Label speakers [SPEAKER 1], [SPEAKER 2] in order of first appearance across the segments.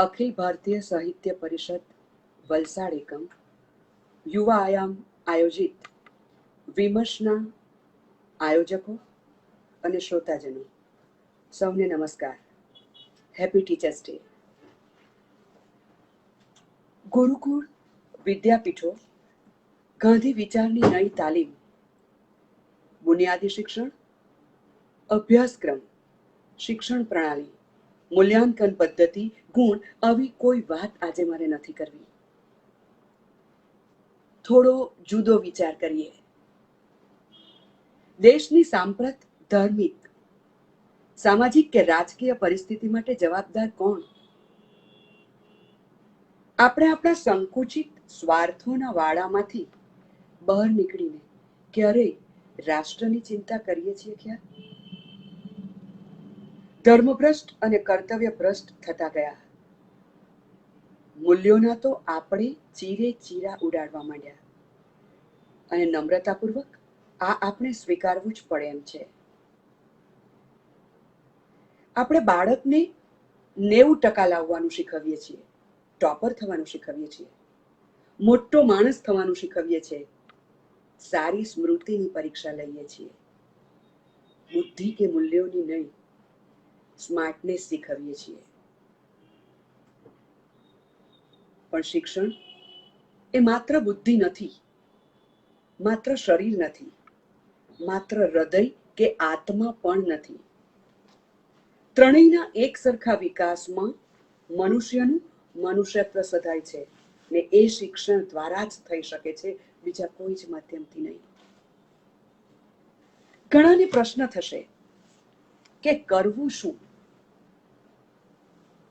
[SPEAKER 1] અખિલ ભારતીય સાહિત્ય પરિષદ વલસાડ એકમ યુવા આયામ આયોજિત વિમર્શના આયોજકો અને શ્રોતાજનો સૌને નમસ્કાર. Happy teachers day. ગુરુકુળ વિદ્યાપીઠો ગાંધી વિચારની નઈ તાલીમ, બુનિયાદી શિક્ષણ, અભ્યાસક્રમ, શિક્ષણ પ્રણાલી, મૂલ્યાંકન પદ્ધતિ, ગુણ, આવી કોઈ વાત આજે મારે નથી કરવી. થોડો જુદો વિચાર કરીએ. દેશની સાંપ્રત ધાર્મિક, સામાજિક કે રાજકીય પરિસ્થિતિ માટે જવાબદાર કોણ? આપણે આપણા સંકુચિત સ્વાર્થોના વાડામાંથી બહાર નીકળીને ક્યારેય રાષ્ટ્રની ચિંતા કરીએ છીએ ક્યાં? ધર્મભ્રષ્ટ અને કર્તવ્ય ભ્રષ્ટ થતા ગયા. મૂલ્યોના તો આપણે ચીરે ચીરા ઉડાડવા માંડ્યા અને નમ્રતાપૂર્વક આ આપણે સ્વીકારવું જ પડે એમ છે. આપણે બાળકને 90% લાવવાનું શીખવીએ છીએ, ટોપર થવાનું શીખવીએ છીએ, મોટો માણસ થવાનું શીખવીએ છીએ, સારી સ્મૃતિની પરીક્ષા લઈએ છીએ. બુદ્ધિ કે મૂલ્યોની નહીં, સ્માર્ટનેસ શીખવીએ છીએ. પણ શિક્ષણ એ માત્ર બુદ્ધિ નથી, માત્ર શરીર નથી, માત્ર હૃદય કે આત્મા પણ નથી. ત્રણેયના એક સરખા વિકાસમાં મનુષ્યનું મનુષ્યત્વ સધાય છે ને એ શિક્ષણ દ્વારા જ થઈ શકે છે, બીજા કોઈ જ માધ્યમથી નહીં. ઘણાને પ્રશ્ન થશે કે કરવું શું?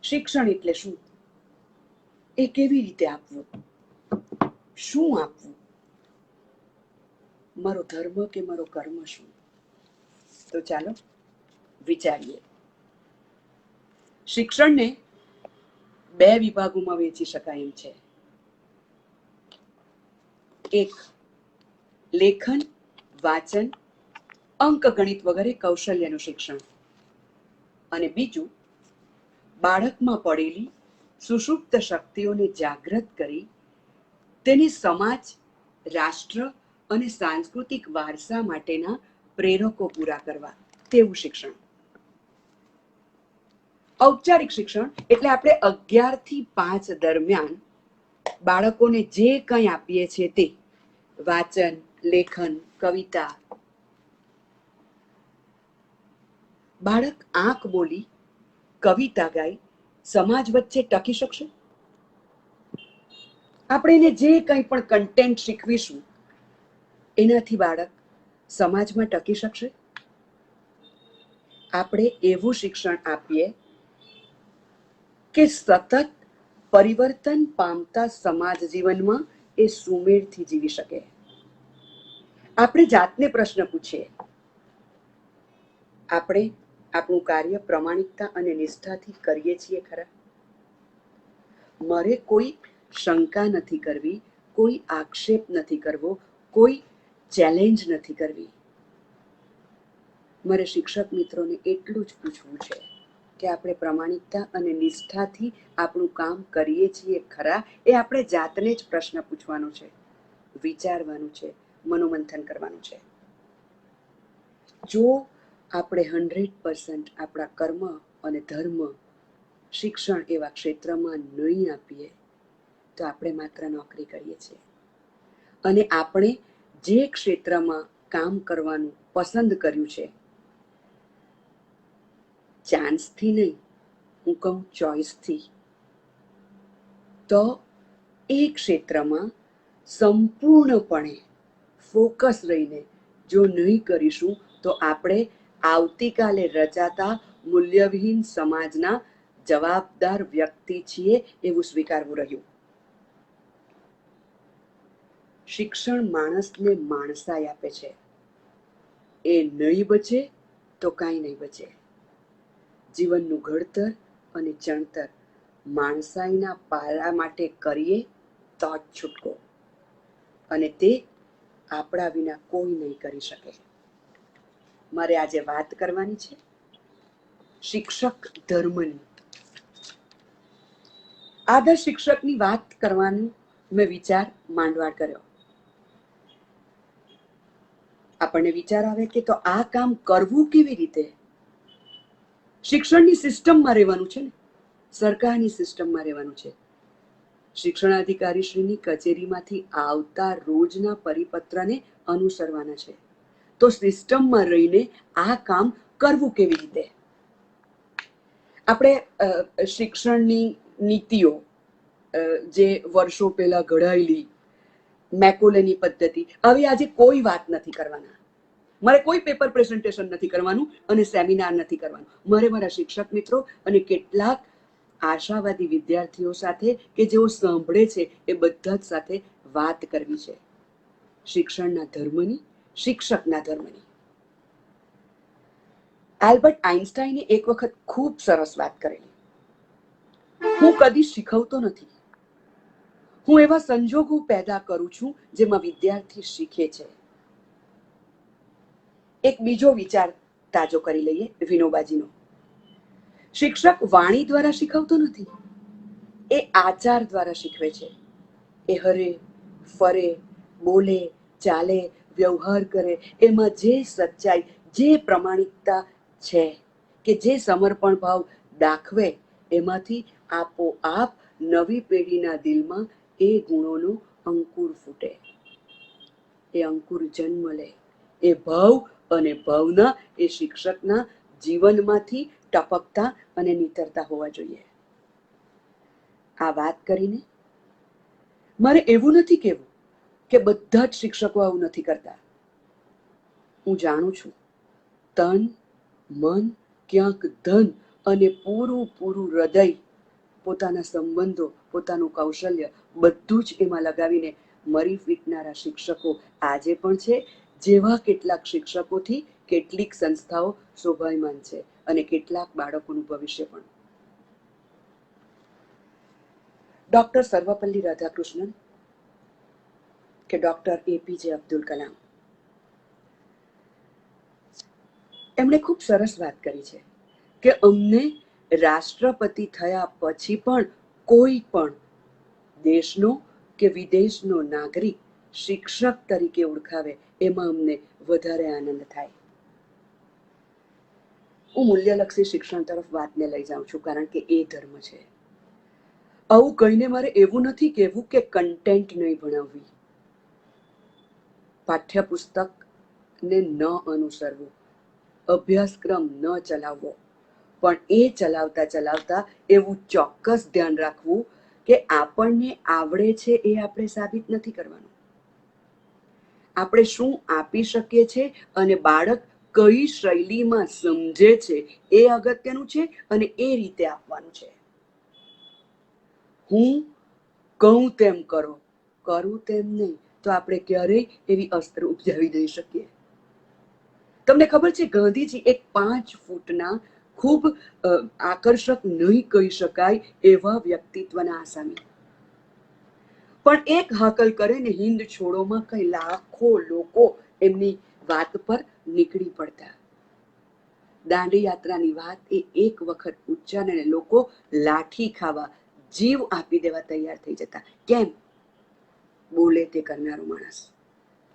[SPEAKER 1] શિક્ષણ એટલે શું? એ કેવી રીતે આપવું? શું આપવું? મારો ધર્મ કે મારો કર્મ શું? તો ચાલો વિચારીએ. શિક્ષણને બે વિભાગોમાં વહેંચી શકાય એમ છે. એક, લેખન, વાંચન, અંકગણિત વગેરે કૌશલ્યનું શિક્ષણ, અને બીજું, બાળકમાં પડેલી સુષુપ્ત શક્તિઓને જાગૃત કરી તેની સમાજ, રાષ્ટ્ર અને સાંસ્કૃતિક વારસા માટેના પ્રેરકો પૂરા કરવા તેવું શિક્ષણ. ઔપચારિક શિક્ષણ એટલે આપણે 11 થી 5 દરમિયાન બાળકોને જે કંઈ આપીએ છીએ તે વાંચન, લેખન, કવિતા. બાળક આંખ બોલી કવિતા ગાઈ સમાજ વચ્ચે ટકી શકશે? આપણે એને જે કંઈ પણ કન્ટેન્ટ શીખવીશું એનાથી બાળક સમાજમાં ટકી શકશે? આપણે એવું શિક્ષણ આપીએ કે સતત પરિવર્તન પામતા સમાજ જીવનમાં એ સુમેળથી જીવી શકે. આપણે જાતને પ્રશ્ન પૂછીએ, આપણે આપણું કાર્ય પ્રમાણિકતા અને નિષ્ઠાથી કરીએ છીએ ખરા? મારે કોઈ શંકા નથી કરવી, કોઈ આક્ષેપ નથી કરવો, કોઈ ચેલેન્જ નથી કરવી. મારે શિક્ષક મિત્રોને એટલું જ પૂછવું છે કે આપણે પ્રમાણિકતા અને નિષ્ઠાથી આપણું કામ કરીએ છીએ ખરા? એ આપણે જાતને જ પ્રશ્ન પૂછવાનો છે, વિચારવાનું છે, મનોમંથન કરવાનું છે. જો આપણે 100% આપણા કર્મ અને ધર્મ, શિક્ષણ એવા ક્ષેત્રમાં નહીં આપીએ તો આપણે માત્ર નોકરી કરીએ છીએ. અને આપણે જે ક્ષેત્રમાં કામ કરવાનું પસંદ કર્યું છે, ચાન્સથી નહીં, હું કહું ચોઇસથી, તો એ ક્ષેત્રમાં સંપૂર્ણપણે ફોકસ રહીને જો નહીં કરીશું તો આપણે આવતીકાલે રચાતા મૂલ્યવિહીન સમાજના જવાબદાર વ્યક્તિ છીએ એવું સ્વીકારવું રહ્યું. શિક્ષણ માણસને માણસાઈ આપે છે. એ નહીં બચે તો કાંઈ નહીં બચે. જીવનનું ઘડતર અને ચણતર માણસાઈના પાયા માટે કરીએ તો જ છૂટકો, અને તે આપણા વિના કોઈ નહીં કરી શકે. મારે આજે વાત કરવાની છે શિક્ષક ધર્મની. આદર્શ શિક્ષકની વાત કરવાનો મેં વિચાર માંડવા કર્યો. આપણને વિચાર આવે કે તો આ કામ કરવું કેવી રીતે? શિક્ષણની સિસ્ટમમાં રહેવાનું છે ને, સરકારની સિસ્ટમમાં રહેવાનું છે. શિક્ષણાધિકારીશ્રીની કચેરીમાંથી આવતા રોજના પરિપત્રને અનુસરવાના છે. તો સિસ્ટમમાં રહીને આ કામ કરવું કેવી રીતે? આપણે શિક્ષણની નીતિઓ જે વર્ષો પહેલા ઘડાયેલી મેકોલેની પદ્ધતિ, હવે આજે કોઈ વાત નથી કરવાના. મારે કોઈ પેપર પ્રેઝન્ટેશન નથી કરવાનું અને સેમિનાર નથી કરવાનું. મારે મારા શિક્ષક મિત્રો અને કેટલાક આશાવાદી વિદ્યાર્થીઓ સાથે કે જેઓ સાંભળે છે એ બધા જ સાથે વાત કરવી છે, શિક્ષણના ધર્મની, શિક્ષકના ધર્મની. આલ્બર્ટ આઇન્સ્ટાઈને એક વખત ખૂબ સરસ વાત કરેલી. હું કદી શીખવતો નથી, હું એવા સંજોગો પેદા કરું છું જેમાં વિદ્યાર્થી શીખે છે. એક બીજો વિચાર તાજો કરી લઈએ વિનોબાજીનો. શિક્ષક વાણી દ્વારા શીખવતો નથી, એ આચાર દ્વારા શીખવે છે. એ હરે ફરે, બોલે, ચાલે, વ્યવહાર કરે, એમાં જે સચ્ચાઈ, જે પ્રમાણિકતા છે કે જે સમર્પણ ભાવ દાખવે, એમાંથી આપોઆપ નવી પેઢીના દિલમાં એ ગુણોનો અંકુર ફૂટે. એ અંકુર જન્મ લે. એ ભાવ અને ભાવના એ શિક્ષકના જીવનમાંથી ટપકતા અને નીતરતા હોવા જોઈએ. આ વાત કરીને મારે એવું નથી કહેવું કે બધા જ શિક્ષકો આવું નથી કરતા. હું જાણું છું, તન મન ક્યાંક ધન અને પૂરું હૃદય, પોતાના સંબંધો, પોતાનું કૌશલ્ય બધું જ એમાં લગાવીને મરી ફીટનારા શિક્ષકો આજે પણ છે, જેવા કેટલાક શિક્ષકોથી કેટલીક સંસ્થાઓ શોભાયમાન છે અને કેટલાક બાળકોનું ભવિષ્ય પણ. ડોક્ટર સર્વપલ્લી રાધાકૃષ્ણન કે ડોક્ટર એપીજે અબ્દુલ કલામ, એમણે ખૂબ સરસ વાત કરી છે કે અમને રાષ્ટ્રપતિ થયા પછી પણ કોઈ પણ દેશનો કે વિદેશનો નાગરિક શિક્ષક તરીકે ઓળખાવે એમાં અમને વધારે આનંદ થાય. હું મૂલ્યલક્ષી શિક્ષણ તરફ વાતને લઈ જાઉં છું કારણ કે એ ધર્મ છે. આવું કહીને મારે એવું નથી કહેવું કે કન્ટેન્ટ નહીં ભણાવવી, પાઠ્યપુસ્તકને ન અનુસરવું, અભ્યાસક્રમ ન ચલાવવો, પણ એ ચલાવતા એવું ચોક્કસ ધ્યાન રાખવું કે આપણને આવડે છે એ આપણે સાબિત નથી કરવાનું. આપણે શું આપી શકીએ છીએ અને બાળક કઈ શૈલીમાં સમજે છે એ અગત્યનું છે અને એ રીતે આપવાનું છે. હું કહું તેમ કરો, કરું તેમ નહીં, તો આપણે ક્યારેય એવી અસ્ત્ર ઉપજાવી નહીં શકીએ. તમને ખબર છે, ગાંધીજી એક 5 ફૂટના ખૂબ આકર્ષક નહીં કહી શકાય એવા વ્યક્તિત્વના આસામી, પણ એક હાકલ કરે ને હિંદ છોડોમાં કઈ લાખો લોકો એમની વાત પર નીકળી પડતા. દાંડી યાત્રાની વાત એ એક વખત ઉચ્ચારે ને લોકો લાઠી ખાવા, જીવ આપી દેવા તૈયાર થઈ જતા. કેમ? બોલે તે કરનારો માણસ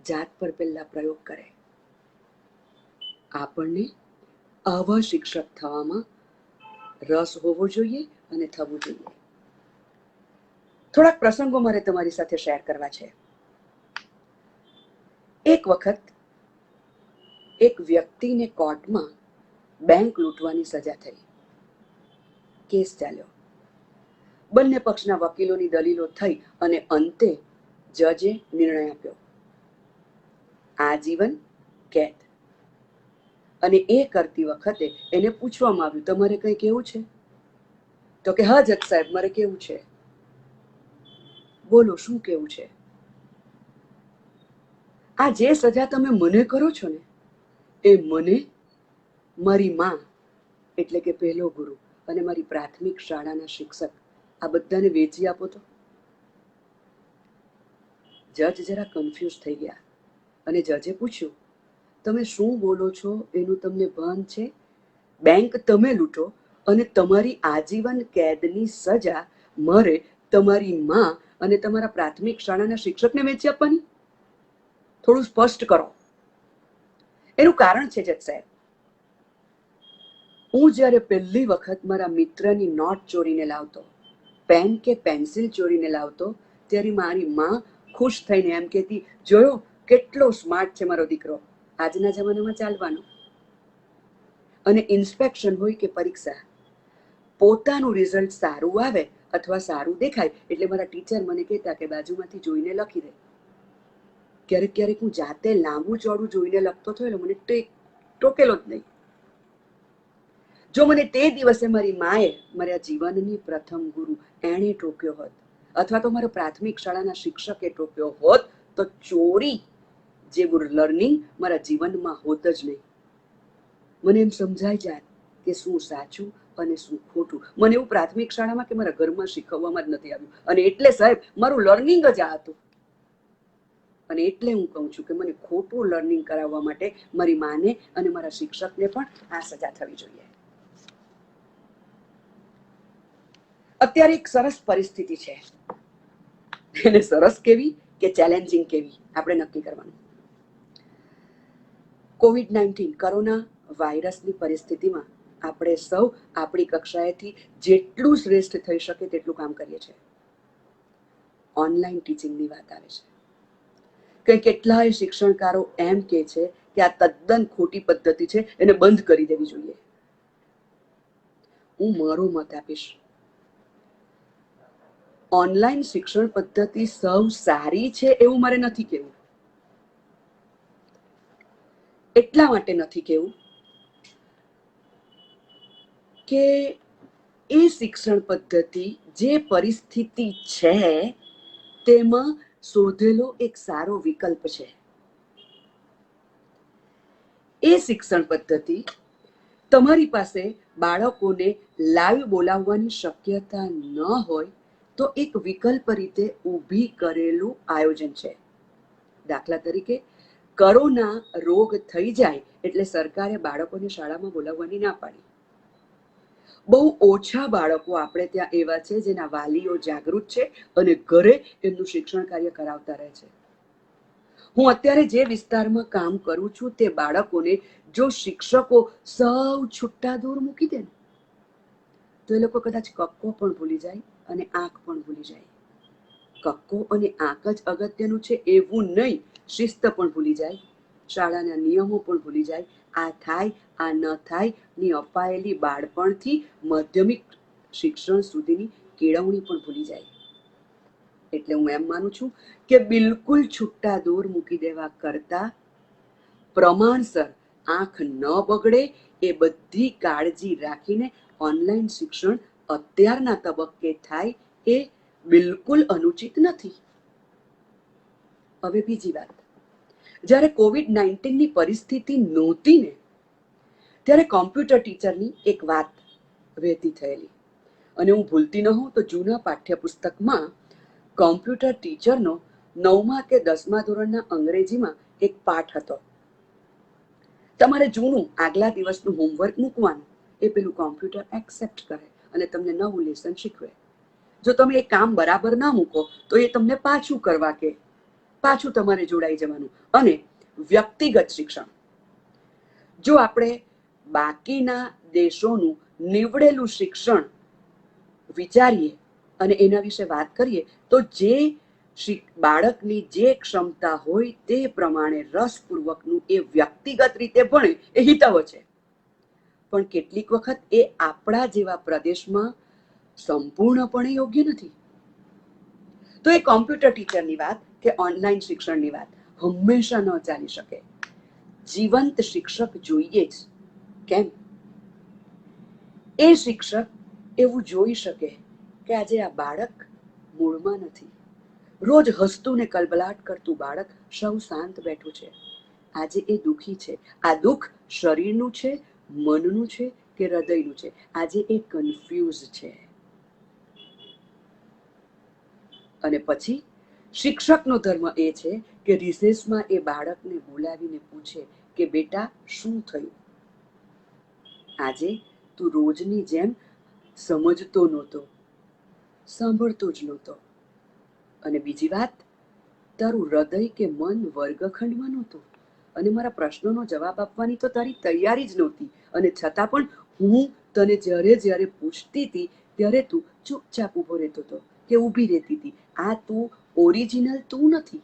[SPEAKER 1] જાત પર પહેલા પ્રયોગ કરે. આપણને આવા શિક્ષક થવામાં રસ હોવો જોઈએ અને થવું જોઈએ. થોડાક પ્રસંગો મારે તમારી સાથે શેર કરવા છે. એક વખત એક વ્યક્તિને કોર્ટમાં બેંક લૂંટવાની સજા થઈ. કેસ ચાલ્યો. બંને પક્ષના વકીલોની દલીલો થઈ અને અંતે જજે નિર્ણય આપ્યો, આજીવન કેદ. અને એ કરતી વખતે એને પૂછવામાં આવ્યું, તમારે કંઈ કેવું છે? તો કે હા જજ સાહેબ, મારે કેવું છે. બોલો, શું કેવું છે? આ જે સજા તમે મને કરો છો ને, એ મને મારી માં એટલે કે પહેલો ગુરુ અને મારી પ્રાથમિક શાળાના શિક્ષક આ બધાને વેચી આપો તો. જજ જરા કન્ફ્યુઝ થઈ ગયા અને જજે પૂછ્યું, તમે શું બોલો છો એનું તમને ભાન છે? બેંક તમે લૂંટો અને તમારી આજીવન કેદની સજા મારે તમારી માં અને તમારા પ્રાથમિક શાળાના શિક્ષકને વેચી આપવાની? થોડું સ્પષ્ટ કરો. એનું કારણ છે જજ સાહેબ, હું જ્યારે પહેલી વખત મારા મિત્રની નોટ ચોરીને લાવતો, પેન કે પેન્સિલ ચોરીને લાવતો, ત્યારે મારી માં ખુશ થઈને એમ કહેતી, જોયો કેટલો સ્માર્ટ છે મારો દીકરો, આજના જમાનામાં ચાલવાનો. અને ઇન્સ્પેક્શન હોય કે પરીક્ષા, પોતાનું રિઝલ્ટ સારું આવે અથવા સારું દેખાય એટલે મારા ટીચર મને કહેતા કે બાજુમાંથી જોઈને લખી દે. ક્યારેક ક્યારેક હું જાતે લાંબુ ચોડું જોઈને લખતો હતો એટલે મને ટોકેલો જ નહીં. જો મને તે દિવસે મારી માએ, મારા જીવનની પ્રથમ ગુરુ, એણે ટોક્યો હોત અથવા તો મારા પ્રાથમિક શાળાના શિક્ષકે ટોક્યો હોત તો ચોરી જેવું લર્નિંગ મારા જીવનમાં હોત જ નહીં. મને એમ સમજાઈ જાય કે શું સાચું અને શું ખોટું. મને એવું પ્રાથમિક શાળામાં કે મારા ઘરમાં શીખવવામાં જ નથી આવ્યું. અને એટલે સાહેબ મારું લર્નિંગ જ આ હતું. અને એટલે હું કહું છું કે મને ખોટું લર્નિંગ કરાવવા માટે મારી માને અને મારા શિક્ષકને પણ આ સજા થવી જોઈએ. અત્યારે એક સરસ પરિસ્થિતિ છે, એને સરસ કેવી કે ચેલેન્જિંગ કેવી આપણે નક્કી કરવાનું. COVID-19 કોરોના વાયરસની પરિસ્થિતિમાં આપણે સૌ આપણી કક્ષાએથી જેટલું શ્રેષ્ઠ થઈ શકે તેટલું કામ કરીએ છીએ. ઓનલાઈન ટીચિંગની વાત આવે છે કે કેટલાય શિક્ષણકારો એમ કહે છે કે આ તદ્દન ખોટી પદ્ધતિ છે, એને બંધ કરી દેવી જોઈએ. હું મારો મત આપીશ. ઓનલાઈન શિક્ષણ પદ્ધતિ સૌ સારી છે એવું મારે નથી કહેવું. એટલા માટે નથી કહેવું કે એ શિક્ષણ પદ્ધતિ જે પરિસ્થિતિ છે તેમાં શોધેલો એક સારો વિકલ્પ છે. એ શિક્ષણ પદ્ધતિ તમારી પાસે બાળકોને લાઈવ બોલાવવાની શક્યતા ન હોય તો એક વિકલ્પ રીતે ઊભી કરેલું આયોજન છે. દાખલા તરીકે કોરોના રોગ થઈ જાય એટલે સરકારે બાળકોને શાળામાં બોલાવવાની ના પાડી. બહુ ઓછા બાળકો આપણે ત્યાં એવા છે જેના વાલીઓ જાગૃત છે અને ઘરે એમનું શિક્ષણ કાર્ય કરાવતા રહે છે. હું અત્યારે જે વિસ્તારમાં કામ કરું છું તે બાળકોને જો શિક્ષકો સૌ છૂટા દૂર મૂકી દે તો એ લોકો કદાચ કક્કો પણ ભૂલી જાય અને આંખ પણ ભૂલી જાય. કક્કો અને આંખ જ અગત્યનું છે એવું નહીં, શિસ્ત પણ ભૂલી જાય, શાળાના નિયમો પણ ભૂલી જાય, આ થાય આ ન થાય ની અપાયેલી બાળપણથી માધ્યમિક શિક્ષણ સુધીની કેળવણી પણ ભૂલી જાય. એટલે હું એમ માનું છું કે બિલકુલ છૂટા દૂર મૂકી દેવા કરતા પ્રમાણસર આંખ ન બગડે એ બધી કાળજી રાખીને ઓનલાઈન શિક્ષણ અત્યારના તબક્કે થાય એ બિલકુલ અનુચિત નથી. હવે બીજી વાત, જ્યારે COVID-19ની પરિસ્થિતિ નહોતી ને ત્યારે કોમ્પ્યુટર ટીચરની એક વાત વહેતી થયેલી અને હું ભૂલતી ન હોઉં તો જૂના પાઠ્યપુસ્તકમાં કોમ્પ્યુટર ટીચરનો 9મા કે 10મા ધોરણના અંગ્રેજીમાં એક પાઠ હતો. તમારે જૂનું આગલા દિવસનું હોમવર્ક મૂકવાનું, એ પેલું કોમ્પ્યુટર એક્સેપ્ટ કરે અને તમને નવું લેસન શીખવે. જો તમે એ કામ બરાબર ના મૂકો તો એ તમને પાછું કરવા કે, પાછું તમારે જોડાઈ જવાનું. અને વ્યક્તિગત શિક્ષણ, જો આપણે બાકીના દેશોનું નીવડેલું શિક્ષણ વિચારીએ અને એના વિશે વાત કરીએ તો જે બાળકની જે ક્ષમતા હોય તે પ્રમાણે રસપૂર્વકનું એ વ્યક્તિગત રીતે ભણે એ હિતાવ છે. પણ કેટલીક વખત એ આપણા જેવા પ્રદેશમાં સંપૂર્ણપણે યોગ્ય નથી. તો એ કોમ્પ્યુટર ટીચરની વાત કે ઓનલાઈન શિક્ષણની વાત હંમેશા ન ચાલી શકે. જીવંત શિક્ષક જોઈએ જ. કેમ? એ શિક્ષક એવું જોઈ શકે કે આજે આ બાળક મૂળમાં નથી. રોજ હસતું ને કલબલાટ કરતું બાળક સૌ શાંત બેઠું છે, આજે એ દુઃખી છે. આ દુઃખ શરીરનું છે, મનનું છે કે હૃદયનું છે? આજે એ કન્ફ્યુઝ છે. અને પછી શિક્ષકનો ધર્મ એ છે કે રિસેસમાં એ બાળકને બોલાવીને પૂછે કે બેટા શું થયું? આજે તું રોજની જેમ સમજતો નહોતો, સાંભળતો જ નહોતો. અને બીજી વાત, તારું હૃદય કે મન વર્ગખંડમાં નહોતું અને મારા પ્રશ્નોનો જવાબ આપવાની તો તારી તૈયારી જ નહોતી. અને છતાં પણ હું તને જ્યારે જ્યારે પૂછતી હતી ત્યારે તું ચૂપચાપ ઊભો રહેતો હતો કે ઊભી રહેતી હતી. આ તું ઓરિજિનલ તું નથી.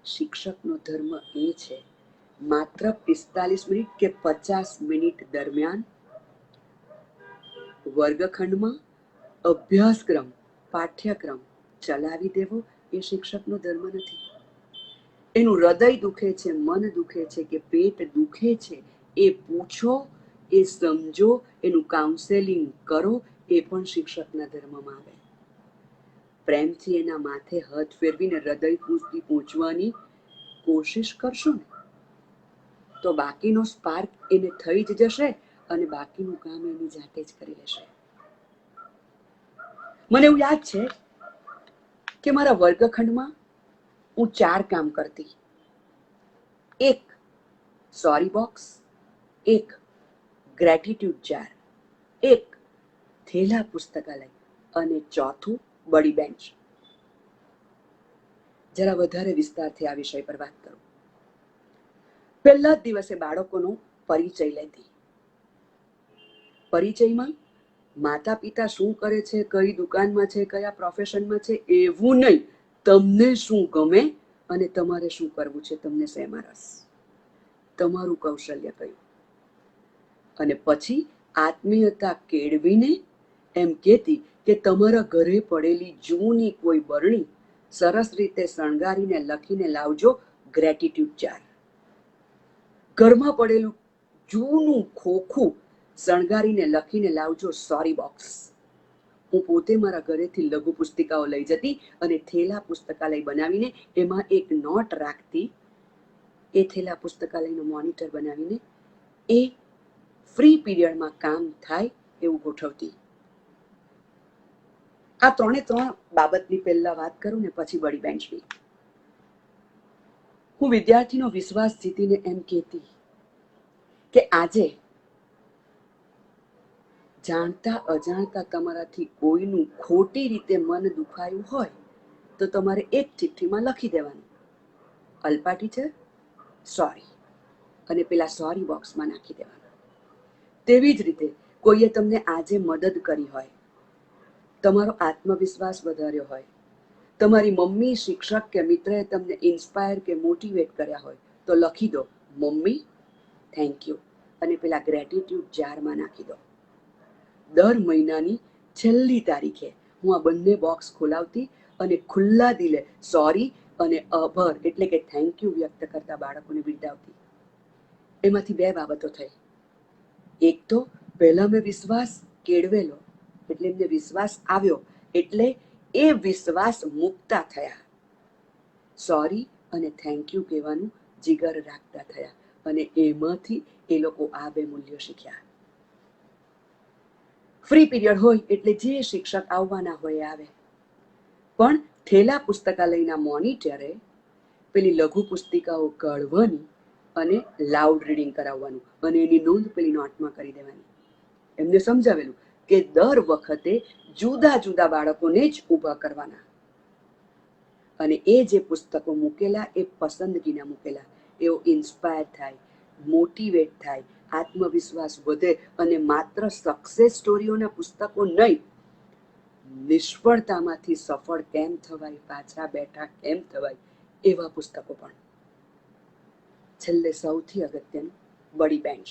[SPEAKER 1] શિક્ષકનો ધર્મ એ છે માત્ર 45 મિનિટ કે 50 મિનિટ દરમિયાન વર્ગખંડમાં અભ્યાસક્રમ પાઠ્યક્રમ ચલાવી દેવો એ શિક્ષકનો ધર્મ નથી. એનું હૃદય દુખે છે, મન દુખે છે કે પેટ દુખે છે એ પૂછો, એ સમજો, એનું કાઉન્સેલિંગ કરો, એ પણ શિક્ષકના ધર્મમાં આવે. પ્રેમથી એના માથે હાથ ફેરવીને હૃદય સુધી પહોંચવાની કોશિશ કરશો ને તો બાકીનો સ્પાર્ક એને થઈ જ જશે અને બાકીનું કામ એની જાતે જ કરી લેશે. મને એવું યાદ છે કે મારા વર્ગખંડમાં હું 4 કામ કરતી. 1 સોરી બોક્સ, 1 ગ્રેટિટ્યુડ જાર, 1 થેલા પુસ્તકાલય અને 4થું બડી બેન્ચ. જરા વધારે વિસ્તારથી આ વિષય પર વાત કરું. પહેલા જ દિવસે બાળકોનો પરિચય લેતી. પરિચયમાં માતા પિતા શું કરે છે, કઈ દુકાનમાં છે, કયા પ્રોફેશનમાં છે એવું નહીં, તમને શું ગમે અને તમારે શું કરવું છે, તમને શેમાં રસ, તમારું કૌશલ્ય કયું. અને પછી આત્મીયતા કેળવીને એમ કહેતી કે તમારા ઘરે પડેલી જૂની કોઈ બરણી સરસ રીતે શણગારીને લખીને લાવજો ગ્રેટિટ્યુડ જાર. ઘરમાં પડેલું જૂનું ખોખું શણગારીને લખીને લાવજો સોરી બોક્સ. હું પોતે મારા ઘરેથી લઘુ પુસ્તિકાઓ લઈ જતી અને થેલા પુસ્તકાલય બનાવીને એમાં એક નોટ રાખતી. એ થેલા પુસ્તકાલયનો મોનિટર બનાવીને એ ફ્રી પીરિયડમાં કામ થાય એવું ગોઠવતી. આ 3 બાબતની પહેલા વાત કરું ને પછી બડી બેન્ચની. હું વિદ્યાર્થીનો વિશ્વાસ જીતીને એમ કહેતી કે આજે જાણતા અજાણતા તમારાથી કોઈનું ખોટી રીતે મન દુખાયું હોય તો તમારે એક ચિઠ્ઠીમાં લખી દેવાનું, અલ્પા ટીચર સોરી, અને પેલા સોરી બોક્સમાં નાખી દેવાનું. તેવી જ રીતે કોઈએ તમને આજે મદદ કરી હોય, તમારો આત્મવિશ્વાસ વધાર્યો હોય, તમારી મમ્મી, શિક્ષક કે મિત્રએ તમને ઇન્સ્પાયર કે મોટિવેટ કર્યા હોય તો લખી દો મમ્મી થેન્ક યુ અને પેલા ગ્રેટિટ્યુડ જારમાં નાખી દો. દર મહિનાની છેલ્લી તારીખે હું આ બંને બોક્સ ખોલાવતી અને ખુલ્લા દિલે સોરી અને આભાર એટલે કે થેન્ક યુ વ્યક્ત કરતા બાળકોને બિરદાવતી. એમાંથી 2 બાબતો થઈ. એક તો પહેલા મેં વિશ્વાસ કેળવેલો એટલે એમને વિશ્વાસ આવ્યો એટલે એ વિશ્વાસ મુકતા થયા. સોરી અને થેન્ક યુ કહેવાનું જીગર રાખતા થયા અને એમાંથી એ લોકો આ 2 મૂલ્યો શીખ્યા. ફ્રી પીરિયડ હોય એટલે જે શિક્ષક આવવાના હોય આવે, પણ થેલા પુસ્તકાલયના મોનિટરે પેલી લઘુ પુસ્તિકાઓ કાઢવાની અને લાઉડ રીડિંગ કરાવવાનું અને એની નોંધ પેલી નોટમાં કરી દેવાની. એમને સમજાવેલું કે દર વખતે જુદા જુદા બાળકોને જ ઊભા કરવાના અને એ જે પુસ્તકો મૂકેલા એ પસંદગીના મૂકેલા. એઓ ઇન્સ્પાયર થાય, મોટિવેટ થાય, આત્મવિશ્વાસ વધે અને માત્ર સક્સેસ સ્ટોરીઓના પુસ્તકો નહીં, નિષ્ફળતામાંથી સફળ કેમ થવાય, પાછા બેઠા કેમ થવાય એવા પુસ્તકો પણ. છેલ્લે સૌથી અગત્યનું બડી બેન્ચ.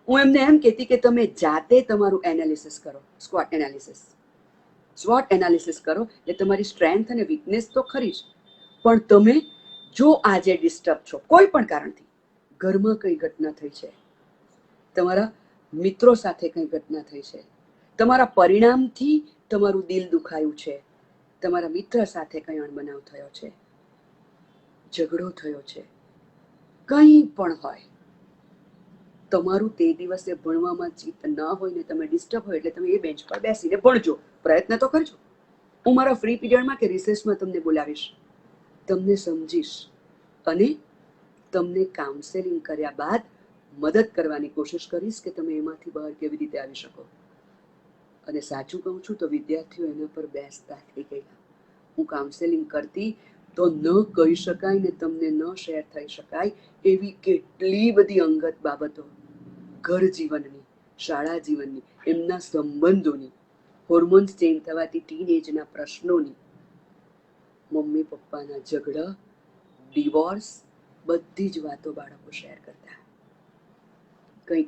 [SPEAKER 1] હું એમને એમ કહેતી કે તમે જાતે તમારું એનાલિસિસ કરો, સ્વોટ એનાલિસિસ. સ્વોટ એનાલિસિસ કરો એ તમારી સ્ટ્રેન્થ અને વીકનેસ તો ખરી જ, પણ તમે જો આજે ડિસ્ટર્બ છો કોઈ પણ કારણથી, ઘરમાં કઈ ઘટના થઈ છે, તમારા મિત્રો સાથે કઈ ઘટના થઈ છે, તમારા પરિણામથી તમારું દિલ દુખાયું છે, તમારા મિત્ર સાથે કઈ અણબનાવ થયો છે, ઝઘડો થયો છે, કંઈ પણ હોય, તમારું તે દિવસે ભણવામાં ચિત્ત ન હોય ને તમે ડિસ્ટર્બ હોય એટલે તમે એ બેન્ચ પર બેસીને ભણજો, પ્રયત્ન તો કરજો. હું મારા ફ્રી પીરિયડમાં કે રિસેસમાં તમને બોલાવીશ, તમને સમજીશ અને તમને કાઉન્સેલિંગ કર્યા બાદ મદદ કરવાની કોશિશ કરીશ કે તમે એમાંથી બહાર કેવી રીતે આવી શકો. અને સાચું કહું છું તો વિદ્યાર્થીઓ એના પર બેસતા થઈ ગયા. હું કાઉન્સેલિંગ કરતી તો ન કહી શકાય ને તમને ન શેર થઈ શકાય એવી કેટલી બધી અંગત બાબતો, ઘર જીવનની, શાળા જીવનની, એમના સંબંધોની, હોર્મોન્સ ચેન્જ થવાથી ટીનેજના પ્રશ્નોની, મમ્મી પપ્પાના ઝઘડા, ડિવોર્સ, બધી જ વાતો બાળકો શેર કરતા.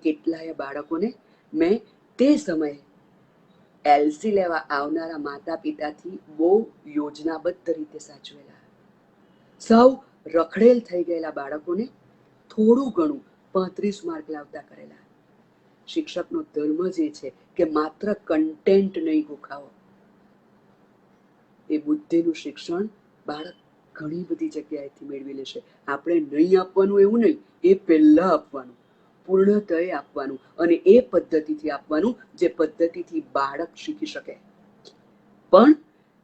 [SPEAKER 1] કેટલાય બાળકોને મેં તે સમયે એલસી લેવા આવનારા માતા પિતાથી બહુ યોજનાબદ્ધ રીતે સાચવેલા. સૌ રખડેલ થઈ ગયેલા બાળકોને થોડું ઘણું 35 માર્ક લાવતા કરેલા. શિક્ષકનો ધર્મ જ એ છે કે માત્ર કન્ટેન્ટ નહીં ગોખાવો. એ બુદ્ધિનું શિક્ષણ બાળક ઘણી બધી જગ્યાએથી મેળવી લેશે. આપણે નહીં આપવાનું એવું નહીં, એ પહેલા આપવાનું, પૂર્ણતય આપવાનું, અને એ પદ્ધતિથી આપવાનું જે પદ્ધતિથી બાળક શીખી શકે. પણ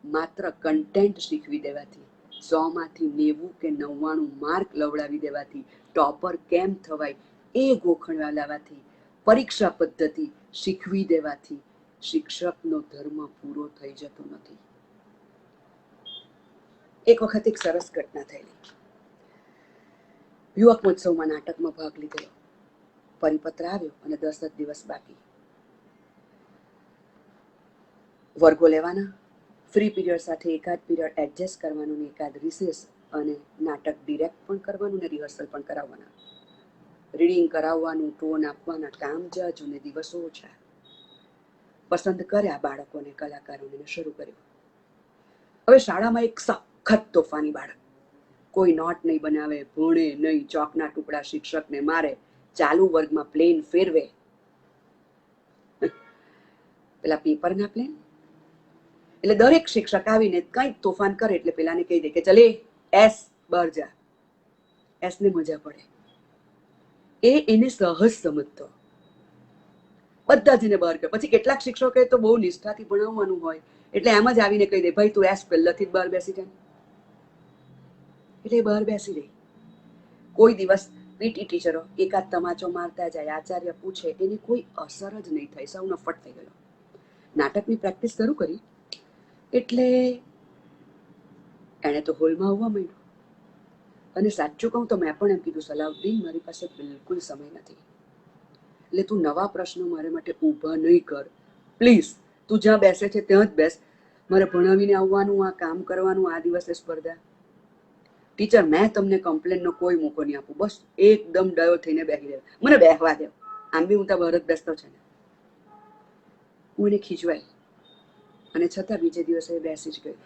[SPEAKER 1] માત્ર કન્ટેન્ટ શીખવી દેવાથી, 100માંથી 90 કે 99 માર્ક લવડાવી દેવાથી, ટોપર કેમ થવાય એ ગોખણવા લાવવાથી, પરીક્ષા પદ્ધતિ શીખવી દેવાથી શિક્ષકનો ધર્મ પૂરો થઈ જતો નથી. એક વખત એક સરસ ઘટના થયેલી. યુવક મહોત્સવમાં નાટકમાં ભાગ લીધેલો. પરિપત્ર આવ્યો અને 10 જ દિવસ બાકી. વર્ગો લેવાના, ફ્રી પીરિયડ સાથે એકાદ પીરિયડ એડજસ્ટ કરવાનું ને એકાદ રિસેસ, અને નાટક ડિરેક્ટ પણ કરવાનું ને રિહર્સલ પણ કરાવવાના, રીડિંગ કરાવવાનું, ટોન આપવાના, કામ જાજુ ને દિવસો ઓછા. પસંદ કર્યા બાળકોને, કલાકારોને શરૂ કર્યું. હવે શાળામાં એક સખત તોફાની બાળક, કોઈ નોટ નહીં બનાવે, ભણે નહીં, ચોકના ટુકડા શિક્ષકને મારે, ચાલુ વર્ગમાં પ્લેન ફેરવે. પેલા પેપરના પ્લેન. એટલે દરેક શિક્ષક આવીને કંઈક તોફાન કરે એટલે પેલાને કહી દે કે ચલે એસ બહાર જા. એસને મજા પડે. એને સહજ સમજતો. બધા જને બહાર કરે. પછી કેટલાક શિક્ષકોએ તો બહુ નિષ્ઠાથી ભણાવવાનું હોય એટલે એમ જ આવીને કહી દે ભાઈ તું એસ પહેલાથી જ બહાર બેસી જાય. એટલે બહાર બેસી રહી. કોઈ દિવસ પીટી ટીચરો એકાદ તમાચો મારતા જાય, આચાર્ય પૂછે, એને કોઈ અસર જ નહીં થઈ. સૌનો ફટ થઈ ગયો. નાટકની પ્રેક્ટિસ શરૂ કરી એટલે એણે તો હોલમાં આવવા માંડ્યું. અને સાચું કહું તો મેં પણ એમ કીધું, સલાઉદ્દીન મારી પાસે બિલકુલ સમય નથી, એટલે તું નવા પ્રશ્નો મારા માટે ઊભા નહીં કર પ્લીઝ. તું જ્યાં બેસે છે ત્યાં જ બેસ. મારે ભણાવીને આવવાનું, આ કામ કરવાનું, આ દિવસે સ્પર્ધા. ટીચર મેં તમને કમ્પ્લેનનો કોઈ મોકો નહીં આપું, બસ એકદમ ડાયો થઈને બેસી રહ્યો, મને બેસવા દે. આમ બી હું ત્યાં બહાર જ બેસતો છે ને. હું એને ખીજવાઈ અને છતાં બીજે દિવસે બેસી જ ગઈ.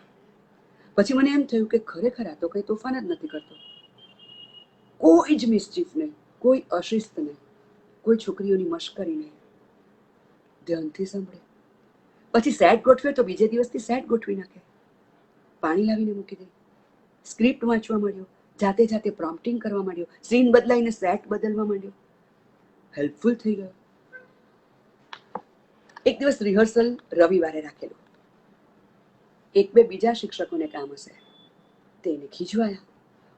[SPEAKER 1] પછી મને એમ થયું કે ખરેખર આ તો કંઈ તોફાન જ નથી કરતો. કોઈ જ મિસચીફ નહીં, કોઈ અશિસ્ત નહીં, કોઈ છોકરીઓની મશ્કરી નહીં. ધ્યાનથી સાંભળે. પછી સેટ ગોઠવે તો બીજે દિવસથી સેટ ગોઠવી નાખે, પાણી લાવીને મૂકી દે. સ્ક્રિપ્ટ વાંચવા માંડ્યો, જાતે જાતે પ્રોમ્પ્ટિંગ કરવા માંડ્યો, સીન બદલાઈને સેટ બદલવા માંડ્યો. હેલ્પફુલ થઈ ગયો. એક દિવસ રિહર્સલ રવિવારે રાખેલું. એક બે બીજા શિક્ષકોને કામ હશે, તેને ખીજવાયા.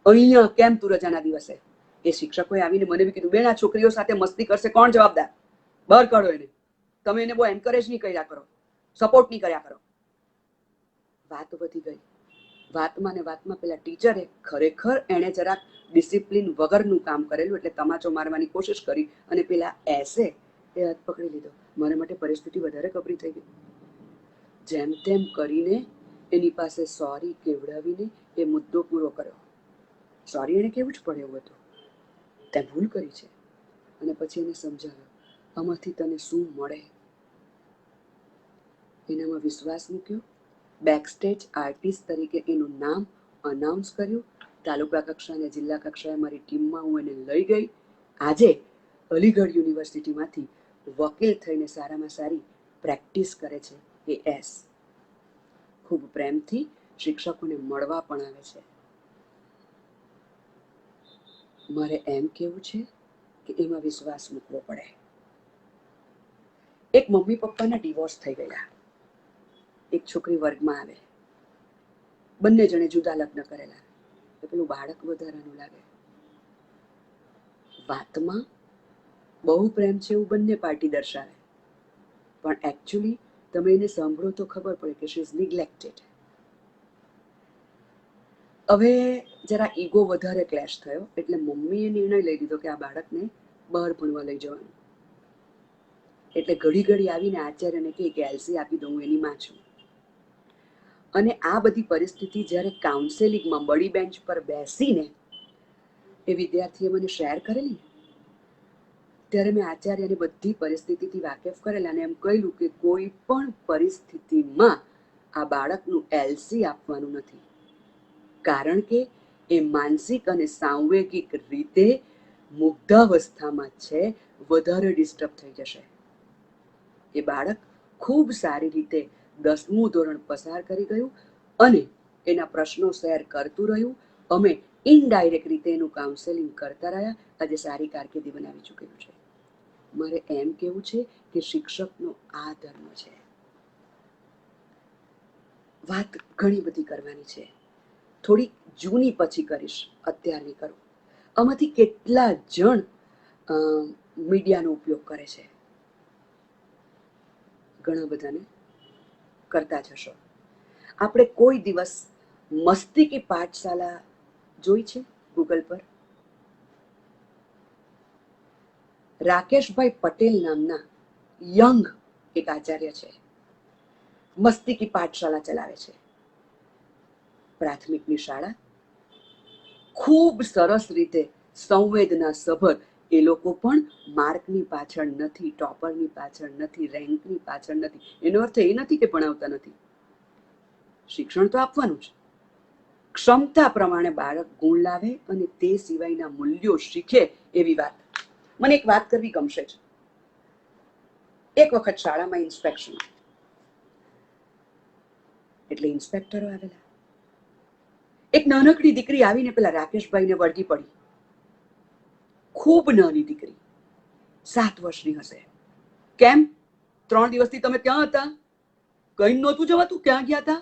[SPEAKER 1] અહીંયા કેમ તું રજાના દિવસે? એ શિક્ષકોએ આવીને મને બી કીધું, બેન આ છોકરીઓ સાથે મસ્તી કરશે કોણ જવાબદાર? બહાર કાઢો એને. તમે એને બહુ એન્કરેજ નહીં કર્યા કરો, સપોર્ટ નહીં કર્યા કરો. વાત વધી ગઈ. વાતમાં ને વાતમાં પેલા ટીચરે ખરેખર એણે જરાક ડિસિપ્લિન વગરનું કામ કરેલું એટલે તમાચો મારવાની કોશિશ કરી અને પેલા એસે એ હાથ પકડી લીધો. મારા માટે પરિસ્થિતિ વધારે કપરી થઈ ગઈ. જેમ તેમ કરીને એની પાસે સોરી કેવડાવીને એ મુદ્દો પૂરો કર્યો. સોરી એને કેવું જ પડે એવું હતું, તે ભૂલ કરી છે. અને પછી એને સમજાવ્યો આમાંથી તને શું મળે. એનામાં વિશ્વાસ મૂક્યો. બેકસ્ટેજ આર્ટિસ્ટ તરીકે એનું નામ અનાઉન્સ કર્યું. તાલુકા કક્ષા અને જિલ્લા કક્ષાએ મારી ટીમમાં હું એને લઈ ગઈ. આજે અલીગઢ યુનિવર્સિટીમાંથી વકીલ થઈને સારામાં સારી પ્રેક્ટિસ કરે છે. એ એસ ખૂબ પ્રેમથી શિક્ષકોને મળવા પણ આવે છે. મારે એમ કેવું છે કે એમાં વિશ્વાસ મૂકવો પડે. એક મમ્મી પપ્પાના ડિવોર્સ થઈ ગયા. એક છોકરી વર્ગમાં આવે, બંને જણે જુદા લગ્ન કરેલા. પેલું બાળક વધારાનું લાગે. વાતમાં બહુ પ્રેમ છે એવું બંને પાર્ટી દર્શાવે, પણ એકચ્યુઅલી તમે એને સાંભળો તો ખબર પડે કે શી ઇઝ નિગ્લેક્ટેડ. હવે જરા ઈગો વધારે ક્લેશ થયો એટલે મમ્મીએ નિર્ણય લઈ લીધો કે આ બાળકને બહાર ભણવા લઈ જવાનું. એટલે ઘડી ઘડી આવીને આચાર્યને કહે કે એલસી આપી દઉં, હું એની માં છું. અને આ બધી પરિસ્થિતિ જ્યારે કાઉન્સેલિંગમાં બડી બેન્ચ પર બેસીને એ વિદ્યાર્થીએ મને શેર કરેલી, ત્યારે મેં આચાર્યને બધી પરિસ્થિતિથી વાકેફ કરેલા અને એમ કહેલું કે કોઈ પણ પરિસ્થિતિમાં આ બાળકનું એલસી આપવાનું નથી, કારણ કે એ માનસિક અને સાંવેગિક રીતે મુગ્ધાવસ્થામાં છે, વધારે ડિસ્ટર્બ થઈ જશે. એ બાળક ખૂબ સારી રીતે 10મું ધોરણ પસાર કરી ગયું અને એના પ્રશ્નો શેર કરતું રહ્યું. અમે ઇનડાયરેક્ટ રીતે એનું કાઉન્સેલિંગ કરતા રહ્યા. આજે સારી કારકિર્દી બનાવી ચૂકેલું છે. મારે એમ કહેવું છે કે શિક્ષકનો આ ધર્મ છે. વાત ઘણી બધી કરવાની છે, થોડી જૂની પછી કરીશ, અત્યારની કરું. આમાંથી કેટલા જણ મીડિયાનો ઉપયોગ કરે છે? ઘણા બધાને કરતા જ હશો. આપણે કોઈ દિવસ મસ્તી કી પાઠશાલા જોઈ છે ગૂગલ પર? રાકેશભાઈ પટેલ નામના યંગ એક આચાર્ય છે, મસ્તી કી પાઠશાલા ચલાવે છે, પ્રાથમિકની શાળા. ખૂબ સરસ રીતે સંવેદના સભર. એ લોકો પણ માર્કની પાછળ નથી, ટોપરની પાછળ નથી, રેન્કની પાછળ નથી. એનો અર્થ એ નથી કે ભણાવતા નથી, શિક્ષણ તો આપવાનું છે. ક્ષમતા પ્રમાણે બાળક ગુણ લાવે અને તે સિવાયના મૂલ્યો શીખે એવી વાત. મને એક વાત કરવી ગમશે જ. એક વખત શાળામાં ઇન્સ્પેક્શન, એટલે ઇન્સ્પેક્ટરો આવેલા. એક નાનકડી દીકરી આવીને પેલા રાકેશભાઈને વળગી પડી. ખૂબ નાની દીકરી, 7 વર્ષની હશે. કેમ 3 દિવસથી તમે ક્યાં હતા? કઈ નહોતું જવાતું? ક્યાં ગયા હતા?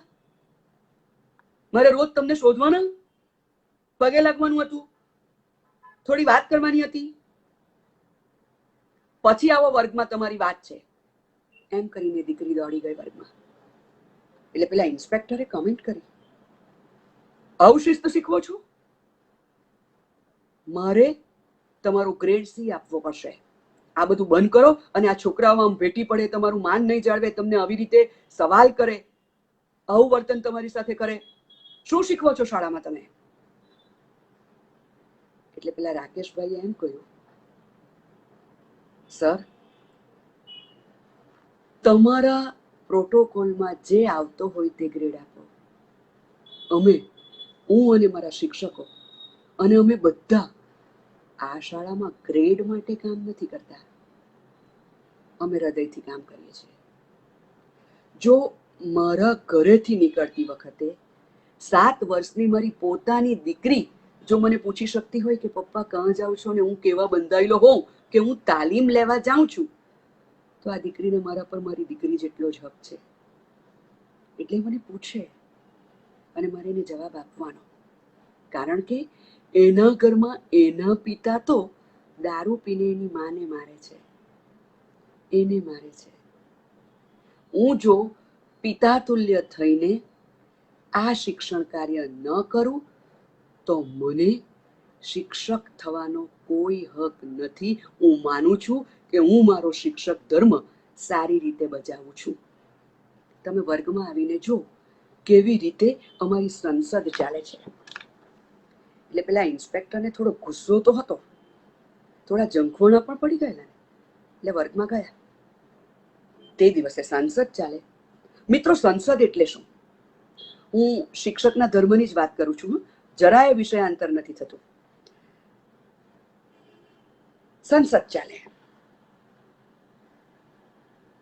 [SPEAKER 1] મારે રોજ તમને શોધવાના, પગે લાગવાનું હતું, થોડી વાત કરવાની હતી, પછી આવો વર્ગમાં, તમારી વાત છે. એમ કરીને દીકરી દોડી ગઈ વર્ગમાં. એટલે પેલા ઇન્સ્પેક્ટરે કમેન્ટ કરી, આવું શિસ્ત શીખવો છો? મારે તમારો ગ્રેડ સી આપવો પડશે. આ બધું બંધ કરો અને આ છોકરાઓ આમ ભેટી પડે, તમારું માન નહીં જાળવે, તમને આવી રીતે સવાલ કરે, આવું વર્તન તમારી સાથે કરે, શું શીખવો છો શાળામાં તમે? એટલે પેલા રાકેશભાઈએ એમ કહ્યું, સર, તમારા પ્રોટોકોલમાં જે આવતો હોય તે ગ્રેડ આપો. હું અને મારા શિક્ષકો અને અમે બધા આ શાળામાં ગ્રેડ માટે કામ નથી કરતા, અમે હૃદયથી કામ કરીએ છીએ. જો મારા ઘરેથી નીકળતી વખતે 7 વર્ષની મારી પોતાની દીકરી જો મને પૂછી શકતી હોય કે પપ્પા કાં જાઉં છો ને હું કેવા બંધાયેલો હોઉં કે હું તાલીમ લેવા જાઉં છું, તો આ દીકરીને મારા પર મારી દીકરી જેટલો જ હક છે. એટલે મને પૂછે અને મારે એને જવાબ આપવાનો, કારણ કે એના ઘરમાં એના પિતા તો દારૂ પીને એની માને મારે છે, એને મારે છે. હું જો પિતા તુલ્ય થઈને આ શિક્ષણ કાર્ય ન કરું તો મને શિક્ષક થવાનો કોઈ હક નથી. હું માનું છું કે હું મારો શિક્ષક ધર્મ સારી રીતે બજાવું છું. તમે વર્ગમાં આવીને જો કેવી રીતે અમારી સંસદ ચાલે છે. એટલે પેલા ઇન્સ્પેક્ટરને થોડો ગુસ્સો તો હતો, થોડા જંખવાણા પણ પડી ગયેલા. એટલે વર્ગમાં ગયા. તે દિવસે સંસદ ચાલે. મિત્રો, સંસદ એટલે શું? હું શિક્ષકના ધર્મની જ વાત કરું છું, જરાય વિષયાંતર નથી થતું. સંસદ ચાલે.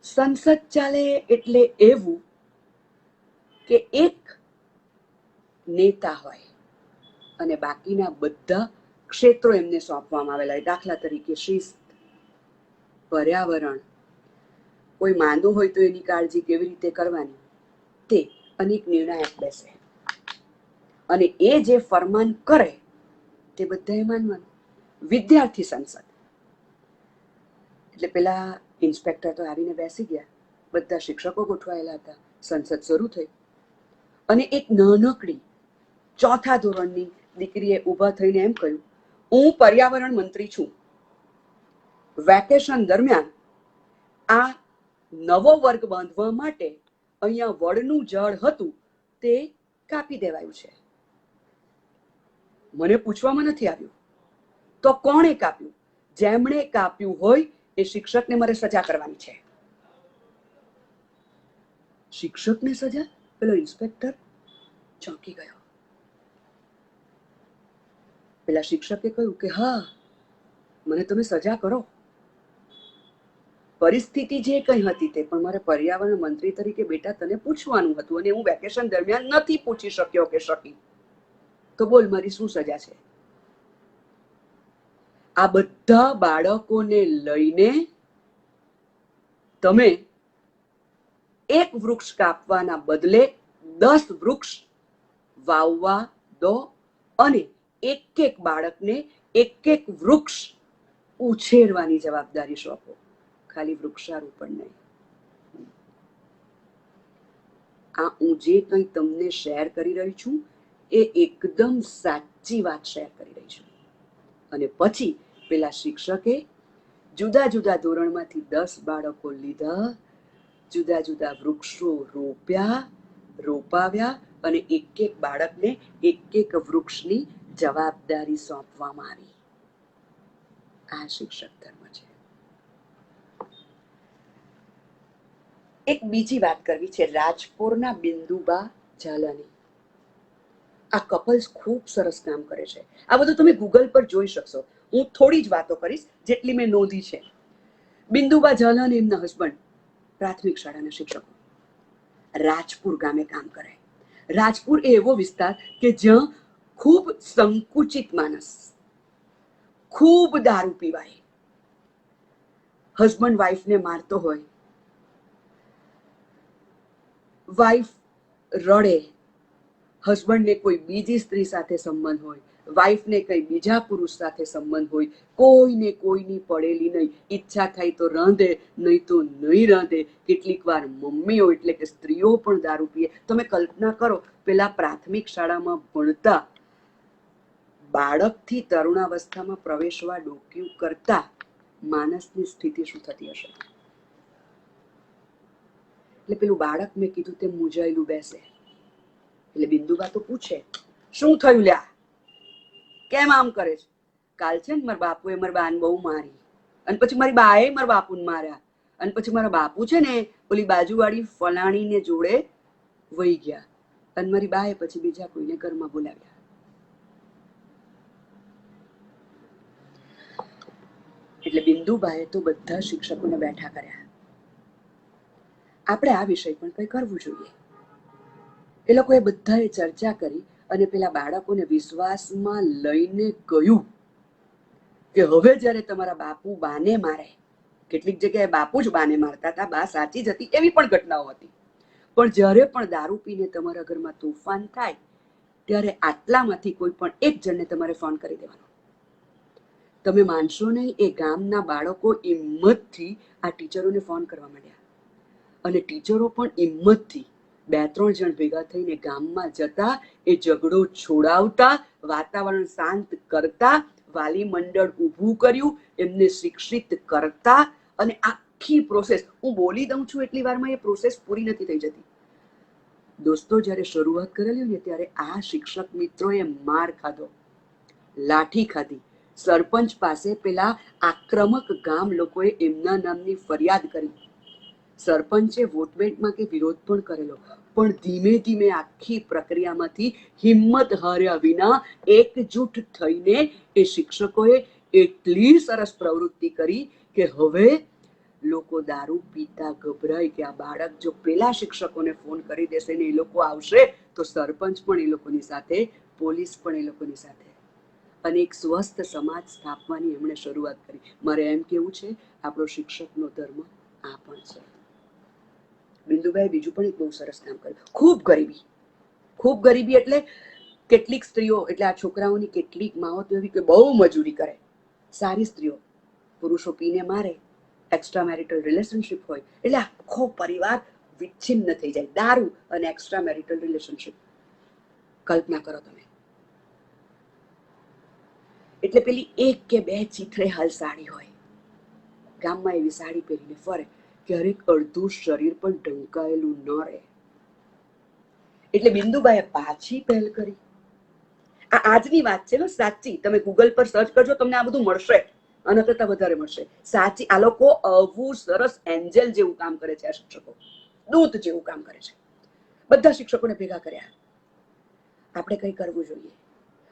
[SPEAKER 1] સંસદ ચાલે એટલે એવું કે એક નેતા હોય અને બાકીના બધા ક્ષેત્રો એમને સોંપવામાં આવેલા હોય. દાખલા તરીકે શિસ્ત, પર્યાવરણ, કોઈ માંદું હોય તો એની કાળજી કેવી રીતે કરવાની, તે અનેક નિર્ણાયક બેસે અને એ જે ફરમાન કરે તે બધાએ માનવાનું. વિદ્યાર્થી સંસદ એટલે પેલા ઇન્સ્પેક્ટર તો આવીને બેસી ગયા, બધા શિક્ષકો ગોઠવાયેલા હતા. સંસદ શરૂ થઈ અને એક નાનકડી 4થા ધોરણની દીકરીએ ઊભા થઈને એમ કહ્યું, હું પર્યાવરણ મંત્રી છું. વેકેશન દરમિયાન આ નવો વર્ગ બાંધવા માટે અહીંયા વડનું ઝાડ હતું તે કાપી દેવાયું છે. મને પૂછવામાં નથી આવ્યું તો કોણે કાપ્યું? જેમણે કાપ્યું હોય એ શિક્ષકને મારે સજા કરવાની છે. શિક્ષકને સજા? પેલો ઇન્સ્પેક્ટર ચોંકી ગયો. પેલા શિક્ષકે કહ્યું કે હા, મને તમે સજા કરો. પરિસ્થિતિ જે કઈ હતી તે પણ મારે પર્યાવરણ મંત્રી તરીકે બેટા તને પૂછવાનું હતું અને હું વેકેશન દરમિયાન નથી પૂછી શક્યો કે શકી. તો બોલ મારી શું સજા છે? આ બધા બાળકોને લઈને તમે એક વૃક્ષ કાપવાના બદલે 10 વૃક્ષ વાવવા દો અને એક બાળકને એક વૃક્ષ ઉછેરવાની જવાબદારી સોંપો. ખાલી વૃક્ષારોપણ નહીં. આ હું જે કંઈ તમને શેર કરી રહી છું એ એકદમ સાચી વાત શેર કરી રહી છું. અને પછી પેલા શિક્ષકે જુદા જુદા ધોરણમાંથી 10 બાળકો લીધા, જુદા જુદા વૃક્ષો રોપાવ્યા અને એક બાળકને એક વૃક્ષની જવાબદારી સોંપવામાં આવી. આ શિક્ષક ધર્મ છે. એક બીજી વાત કરવી છે, રાજપુરના બિંદુબા ઝાલાની. આ કપલ્સ ખૂબ સરસ કામ કરે છે. આ બધું તમે ગૂગલ પર જોઈ શકશો. હું થોડી જ વાતો કરીશ જેટલી મેં નોંધી છે. બિંદુબા ઝાલા અને એમના હસબન્ડ પ્રાથમિક શાળાના શિક્ષકો રાજપુર ગામે કામ કરે. રાજપુર એ એવો વિસ્તાર કે જ્યાં ખૂબ સંકુચિત માણસ, ખૂબ દારૂ પીવાય, હસબન્ડ વાઈફને મારતો હોય, વાઈફ રડે, હસબન્ડને કોઈ બીજી સ્ત્રી સાથે સંબંધ હોય, વાઈફને કઈ બીજા પુરુષ સાથે સંબંધ હોય, કોઈને કોઈની પડેલી નહીં. ઈચ્છા થાય તો રાંધે, નહીં તો નહીં રાંધે. કેટલીક વાર મમ્મીઓ એટલે કે સ્ત્રીઓ પણ દારૂ પીએ. તમે કલ્પના કરો, પેલા પ્રાથમિક શાળામાં ભણતા બાળકથી તરુણાવસ્થામાં પ્રવેશવા ડોક્યું કરતા માણસની સ્થિતિ શું થતી હશે? એટલે પેલું બાળક મેં કીધું તેમ મૂંઝાયેલું બેસે. એટલે બિંદુબા તો પૂછે, શું થયું લ્યા, કેમ આમ કરે છે? કાલ છે ને મારા બાપુએ મારી બાને બહુ મારી, અને પછી મારી બાએ મારા બાપુને માર્યા, અને પછી મારા બાપુ છે ને ઓલી બાજુવાળી ફલાણીને જોડે વહી ગયા, અને મારી બાએ પછી બીજા કોઈને ઘરમાં બોલાવ્યા. એટલે બિંદુબાએ તો બધા શિક્ષકોને બેઠા કર્યા. આપણે આ વિષય પણ કંઈ કરવું જોઈએ. એ લોકોએ બધાએ ચર્ચા કરી અને પેલા બાળકોને વિશ્વાસમાં લઈને કહ્યું કે હવે જ્યારે તમારા બાપુ બાને મારે, કેટલીક જગ્યાએ બાપુ જ બાને મારતા હતા, બા સાચી જ હતી, એવી પણ ઘટનાઓ હતી, પણ જ્યારે પણ દારૂ પીને તમારા ઘરમાં તોફાન થાય ત્યારે આટલામાંથી કોઈ પણ એક જણને તમારે ફોન કરી દેવાનો. તમે માનશો નહીં, એ ગામના બાળકો હિંમતથી આ ટીચરોને ફોન કરવા માંડ્યા અને ટીચરો પણ હિંમતથી 2-3 જણ ભેગા થઈને ગામમાં જતા, એ ઝઘડો છોડાવતા, વાતાવરણ શાંત કરતા, વાલી મંડળ ઊભું કર્યું, એમને શિક્ષિત કરતા. અને આખી પ્રોસેસ હું બોલી દઉં છું એટલી વારમાં એ પ્રોસેસ પૂરી નથી થઈ જતી. દોસ્તો, જ્યારે શરૂઆત કરેલી ને ત્યારે આ શિક્ષક મિત્રોએ માર ખાધો, લાઠી ખાધી. સરપંચ પાસે પેલા આક્રમક ગામ લોકોએ એમના નામની ફરિયાદ કરી. સરપંચે વોટ બેંકમાં કે વિરોધ પણ કરેલો, પણ ધીમે ધીમે આખી પ્રક્રિયામાંથી હિંમત હાર્યા વિના એકજૂટ થઈને એ શિક્ષકોએ એટલી સરસ પ્રવૃત્તિ કરી કે હવે લોકો દારૂ પીતા ગભરાય કે આ બાળક જો પેલા શિક્ષકોને ફોન કરી દેશે ને એ લોકો આવશે તો સરપંચ પણ એ લોકોની સાથે, પોલીસ પણ એ લોકોની સાથે, અને એક સ્વસ્થ સમાજ સ્થાપવાની એમણે શરૂઆત કરી. મારે એમ કેવું છે, આપણો શિક્ષકનો ધર્મ આ પણ છે. બિંદુભાઈ બીજું પણ એક બહુ સરસ કામ કર્યું. ખૂબ ગરીબી એટલે કેટલીક સ્ત્રીઓ, એટલે આ છોકરાઓની કેટલીક માઓ તો એવી કે બહુ મજૂરી કરે, સારી સ્ત્રીઓ, પુરુષો પીને મારે એક્સ્ટ્રા મેરિટલ રિલેશનશિપ હોય એટલે આખો પરિવાર વિચ્છિન્ન થઈ જાય. દારૂ અને એક્સ્ટ્રા મેરિટલ રિલેશનશિપ, કલ્પના કરો તમે. એટલે પેલી એક કે બે ચીથરેહાલ સાડી હોય, ગામમાં એવી સાડી પહેરીને ફરે, ક્યારેક અડધું શરીર પણ ઢંકાયેલું ન રહે. એટલે બિંદુબાઈએ પાછી પહેલ કરી. આ આજની વાત છે, સાચી. તમે ગૂગલ પર સર્ચ કરજો, તમને આ બધું મળશે, આના કરતા વધારે મળશે. સાચી. આ લોકો આવું સરસ એન્જલ જેવું કામ કરે છે. આ શિક્ષકો દૂત જેવું કામ કરે છે. બધા શિક્ષકોને ભેગા કર્યા, આપણે કંઈ કરવું જોઈએ.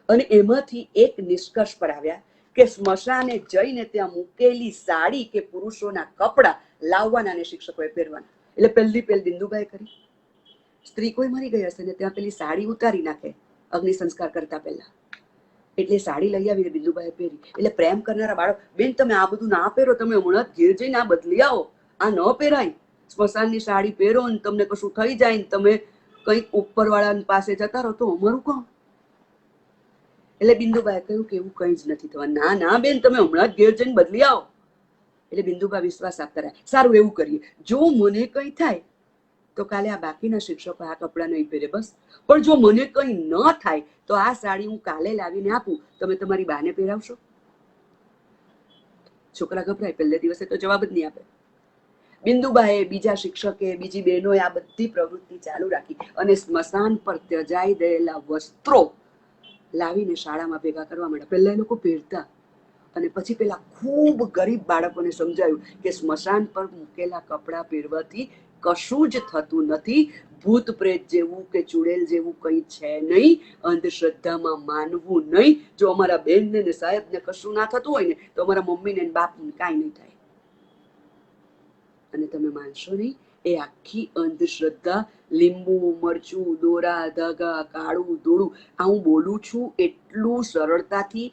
[SPEAKER 1] અને એમાંથી એક નિષ્કર્ષ પર આવ્યા કે સ્મશાને જઈને ત્યાં મૂકેલી સાડી કે પુરુષોના કપડા લાવવાના ને શિક્ષકોએ પહેરવાના. એટલે પહેલી બિંદુબાઈ કરી. સ્ત્રી કોઈ મરી ગઈ હશે ને ત્યાં પેલી સાડી ઉતારી નાખે અગ્નિ સંસ્કાર કરતા પહેલા, એટલે સાડી લઈ આવીને બિંદુબાઈએ પહેરી. એટલે પ્રેમ કરનારા બાળક, બેન તમે આ બધું ના પહેરો, તમે હમણાં ઘેર જઈને આ બદલી આવો, આ ન પહેરાય. સ્મશાનની સાડી પહેરો ને તમને કશું થઈ જાય ને તમે કંઈક ઉપરવાળા પાસે જતા રહો તો અમારું કોણ? એટલે બિંદુબાએ કહ્યું કે એવું કંઈ જ નથી થવા. ના ના બેન, તમે હમણાં જ ઘેર જઈને બદલી આવો. એટલે બિંદુબા વિશ્વાસ આપતા રહ્યા, સારું એવું કરીએ, જો મને કંઈ થાય તો કાલે આ બાકીના શિક્ષકો આ કપડાં નહીં પહેરે, બસ. પણ જો મને કંઈ ન થાય તો આ સાડી હું કાલે લાવીને આપું, તમે તમારી બાને પહેરાવશો? છોકરા ગભરાય, પહેલે દિવસે તો જવાબ જ નહીં આપે. બિંદુબાએ, બીજા શિક્ષકે, બીજી બહેનોએ આ બધી પ્રવૃત્તિ ચાલુ રાખી અને સ્મશાન પર ત્યજાઈ ગયેલા વસ્ત્રો લાવીને શાળામાં ભેગા કરવા માંડ્યા. પહેલા એ લોકો પહેરતા અને પછી પેલા ખૂબ ગરીબ બાળકોને સમજાયું કે સ્મશાન પર મૂકેલા કપડાં પહેરવાથી કશું જ થતું નથી, ભૂત પ્રેત જેવું કે ચુડેલ જેવું કંઈ છે નહીં, અંધશ્રદ્ધામાં માનવું નહીં. જો અમારા બેનને ને સાહેબને કશું ના થતું હોય ને તો અમારા મમ્મીને ને બાપને કાંઈ નહીં થાય. અને તમે માનશો નહીં, એ આખી અંધશ્રદ્ધા, લીંબુ મરચું દોરા ધાગા કાળું ધોળું, આ હું બોલું છું એટલું સરળતાથી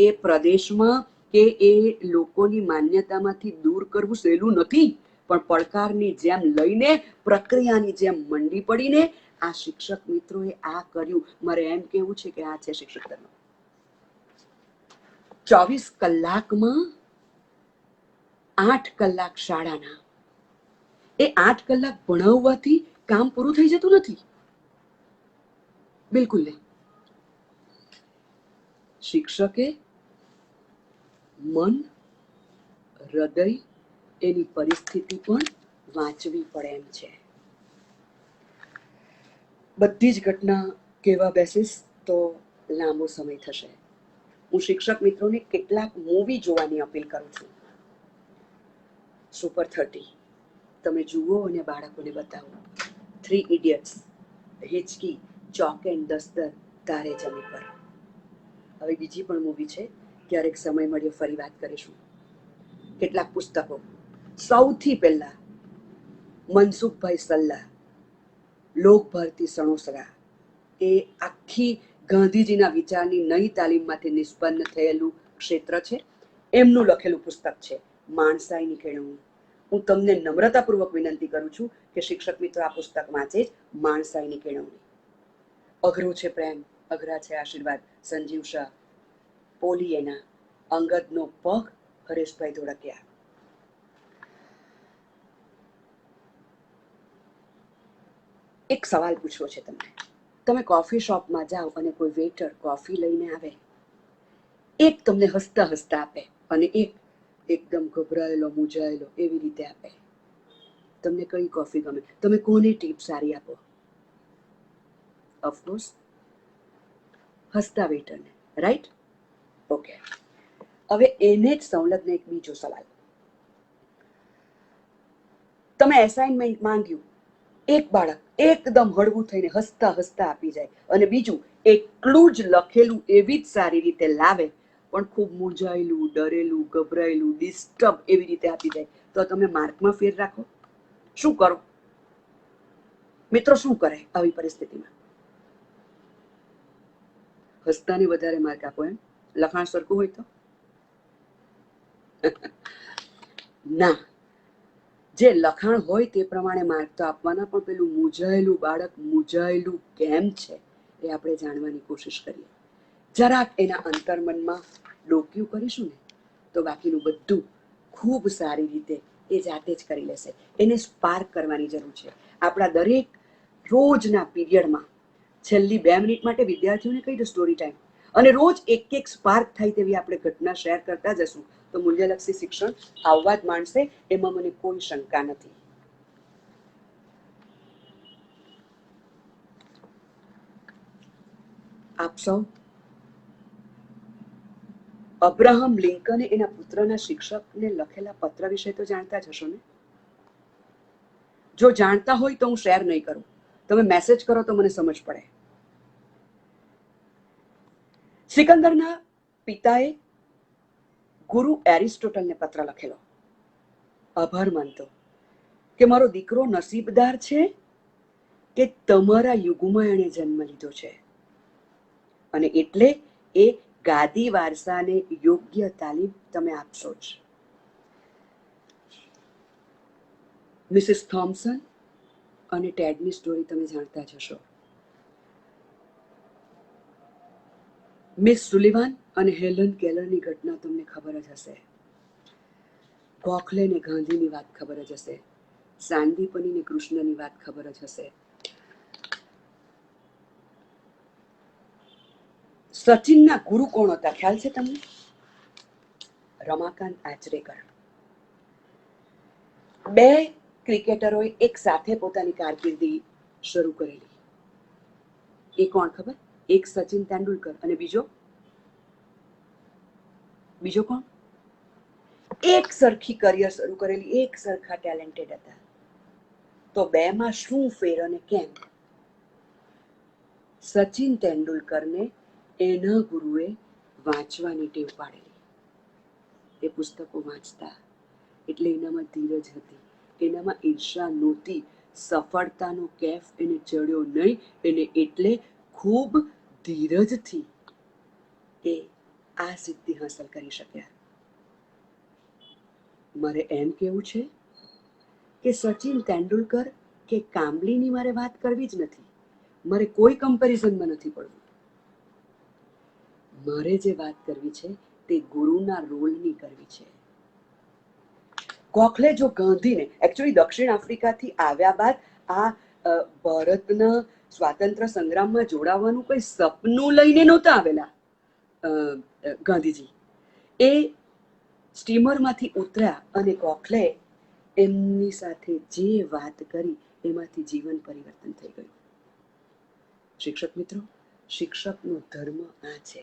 [SPEAKER 1] એ પ્રદેશમાં કે એ લોકોની માન્યતામાંથી દૂર કરવું સહેલું નથી. પણ પડકારની જેમ લઈને, પ્રક્રિયાની જેમ મંડી પડીને આ શિક્ષક મિત્રોએ આ કર્યું. મારે એમ કેવું છે કે આ છે શિક્ષક ધર્મ. 24 કલાકમાં 8 કલાક શાળાના, એ 8 કલાક ભણાવવાથી કામ પૂરું થઈ જતું નથી, બિલકુલ નહીં. શિક્ષકે મન, હૃદય, એની પરિસ્થિતિ પણ વાંચવી પડે એમ છે. બધી જ ઘટના કહેવા બેસીશ તો લાંબો સમય થશે. હું શિક્ષક મિત્રોને કેટલાક મૂવી જોવાની અપીલ કરું છું. સુપર 30 તમે જુઓ અને બાળકોને બતાવો. 3 ઇડિયટ્સ, હિચકી, ચોક એન્ડ દસ્તર, તારે જમી પર. હવે બીજી પણ મૂવી છે, ક્યારેક સમય મળ્યો ફરી વાત કરીશું. કેટલાક પુસ્તકો. સૌથી પહેલા મનસુખભાઈ સલ્લા, લોક ભારતી સણોસરા, એ આખી ગાંધીજીના વિચારની નઈ તાલીમમાંથી નિષ્પન્ન થયેલું ક્ષેત્ર છે. એમનું લખેલું પુસ્તક છે માણસાઈની કેળવણી. હું તમને નમ્રતાપૂર્વક વિનંતી કરું છું કે શિક્ષક મિત્રો આ પુસ્તક વાંચે જ. માણસાઈની કેળવણી. અઘરું છે પ્રેમ, અઘરા છે આશીર્વાદ, સંજીવ શાહ. પોલિયેના, અંગદનો પગ, હરેશભાઈ ધોળકિયા. એક સવાલ પૂછવો છે તમને. તમે કોફી શોપમાં જાઓ અને કોઈ વેઇટર કોફી લઈને આવે, એક તમને હસતા હસતા આપે અને એક એકદમ ગભરાયેલો મૂંઝાયેલો, એવી રીતે આપે. તમને કઈ કોફી ગમે? તમે કોને ટીપ સારી આપો? ઓફકોર્સ હસતા વેઇટરને, રાઈટ? ઓકે. હવે એને જ સંલગ્ન એક બીજો સવાલ. તમે એસાઇનમેન્ટ માંગ્યું, એક બાળક એકદમ હળવું થઈને હસતા હસતા આપી જાય અને બીજું એટલું જ લખેલું એવી જ સારી રીતે લાવે પણ ખૂબ મૂંઝાયેલું, ડરેલું, ગભરાયેલું, ડિસ્ટર્બ એવી રીતે આપી જાય, તો તમે માર્કમાં ફેર રાખો? શું કરો મિત્રો? શું કરે આવી પરિસ્થિતિમાં? હસતાને વધારે માર્ક આપો એમ? લખાણ સરખું હોય તો ના, જે લખાણ હોય તે પ્રમાણે માર્ક તો આપવાના, પણ પેલું મૂંઝાયેલું બાળક મૂંઝાયેલું કેમ છે એ આપણે જાણવાની કોશિશ કરીએ. જરાક એના અંતર્મનમાં ડોક્યું કરીશું ને તો બાકીનું બધું ખૂબ સારી રીતે એ જાતે જ કરી લેશે. એને સ્પાર્ક કરવાની જરૂર છે. આપણા દરેક રોજના પીરિયડમાં છેલ્લી 2 મિનિટ માટે વિદ્યાર્થીઓને કહી દો સ્ટોરી ટાઈમ, અને રોજ એક સ્પાર્ક થાય તેવી આપણે ઘટના શેર કરતા જશું તો મૂલ્યલક્ષી શિક્ષણ આવવા જ માંડશે. એમાં મને કોઈ શંકા નથી. આપ સૌ અબ્રાહમ લિંકને એના પુત્રના શિક્ષકને લખેલા પત્ર વિશે તો જાણતા જ હશો ને? જો જાણતા હોય તો હું શેર નહીં કરું, તમે મેસેજ કરો તો મને સમજ પડે. સિકંદરના પિતાએ ગુરુ એરિસ્ટોટલને પત્ર લખેલો, આભાર માનતો કે મારો દીકરો નસીબદાર છે કે તમારા યુગમાં એણે જન્મ લીધો છે, અને એટલે એ ગાદી વારસાને યોગ્ય તાલીમ તમે આપશો જ. મિસિસ થોમ્સન અને ટેડની સ્ટોરી તમે જાણતા જ હશો. મિસ સુલિવાન અને હેલન કેલરની ઘટના તમને ખબર જ હશે. ગોખલે ને ગાંધીની વાત ખબર જ હશે. સાંદીપની ને કૃષ્ણની વાત ખબર જ હશે. સચિનના ગુરુ કોણ હતા ખ્યાલ છે તમને? રમાકાંત આચરેકર. 2 ક્રિકેટરોએ એક સાથે પોતાની કારકિર્દી શરૂ કરેલી. એ કોણ ખબર? એક સચિન તેંડુલકર અને બીજો કોણ? એક સરખી કરિયર શરૂ કરેલી, એક સરખા ટેલેન્ટેડ હતા. તો 2 માં શું ફેર અને કેમ? સચિન તેંડુલકરને એના ગુરુએ વાંચવાની ટેવ પાડેલી. એ પુસ્તકો વાંચતા એટલે એનામાં ધીરજ હતી, એનામાં ઈર્ષા નહોતી. સફળતાનો કેફ એને ચડ્યો નહીં, એને એટલે ખૂબ ધીરજથી એ આ સિદ્ધિ હાંસલ કરી શક્યા. મારે એમ કહેવું છે કે સચિન તેંડુલકર કે કામલીની મારે વાત કરવી જ નથી. મારે કોઈ કમ્પેરિઝનમાં નથી પડવું. મારે જે વાત કરવી છે તે ગુરુના રોલની કરવી છે. ગોખલે જો ગાંધીને એકચ્યુઅલી દક્ષિણ આફ્રિકાથી આવ્યા બાદ આ ભારતના સ્વાતંત્ર્ય સંગ્રામમાં જોડાવાનું કોઈ સપનું લઈને નહોતા આવેલા. ગાંધીજી એ સ્ટીમરમાંથી ઉતર્યા અને ગોખલે એમની સાથે જે વાત કરી એમાંથી જીવન પરિવર્તન થઈ ગયું. શિક્ષક મિત્રો, શિક્ષકનો ધર્મ આ છે.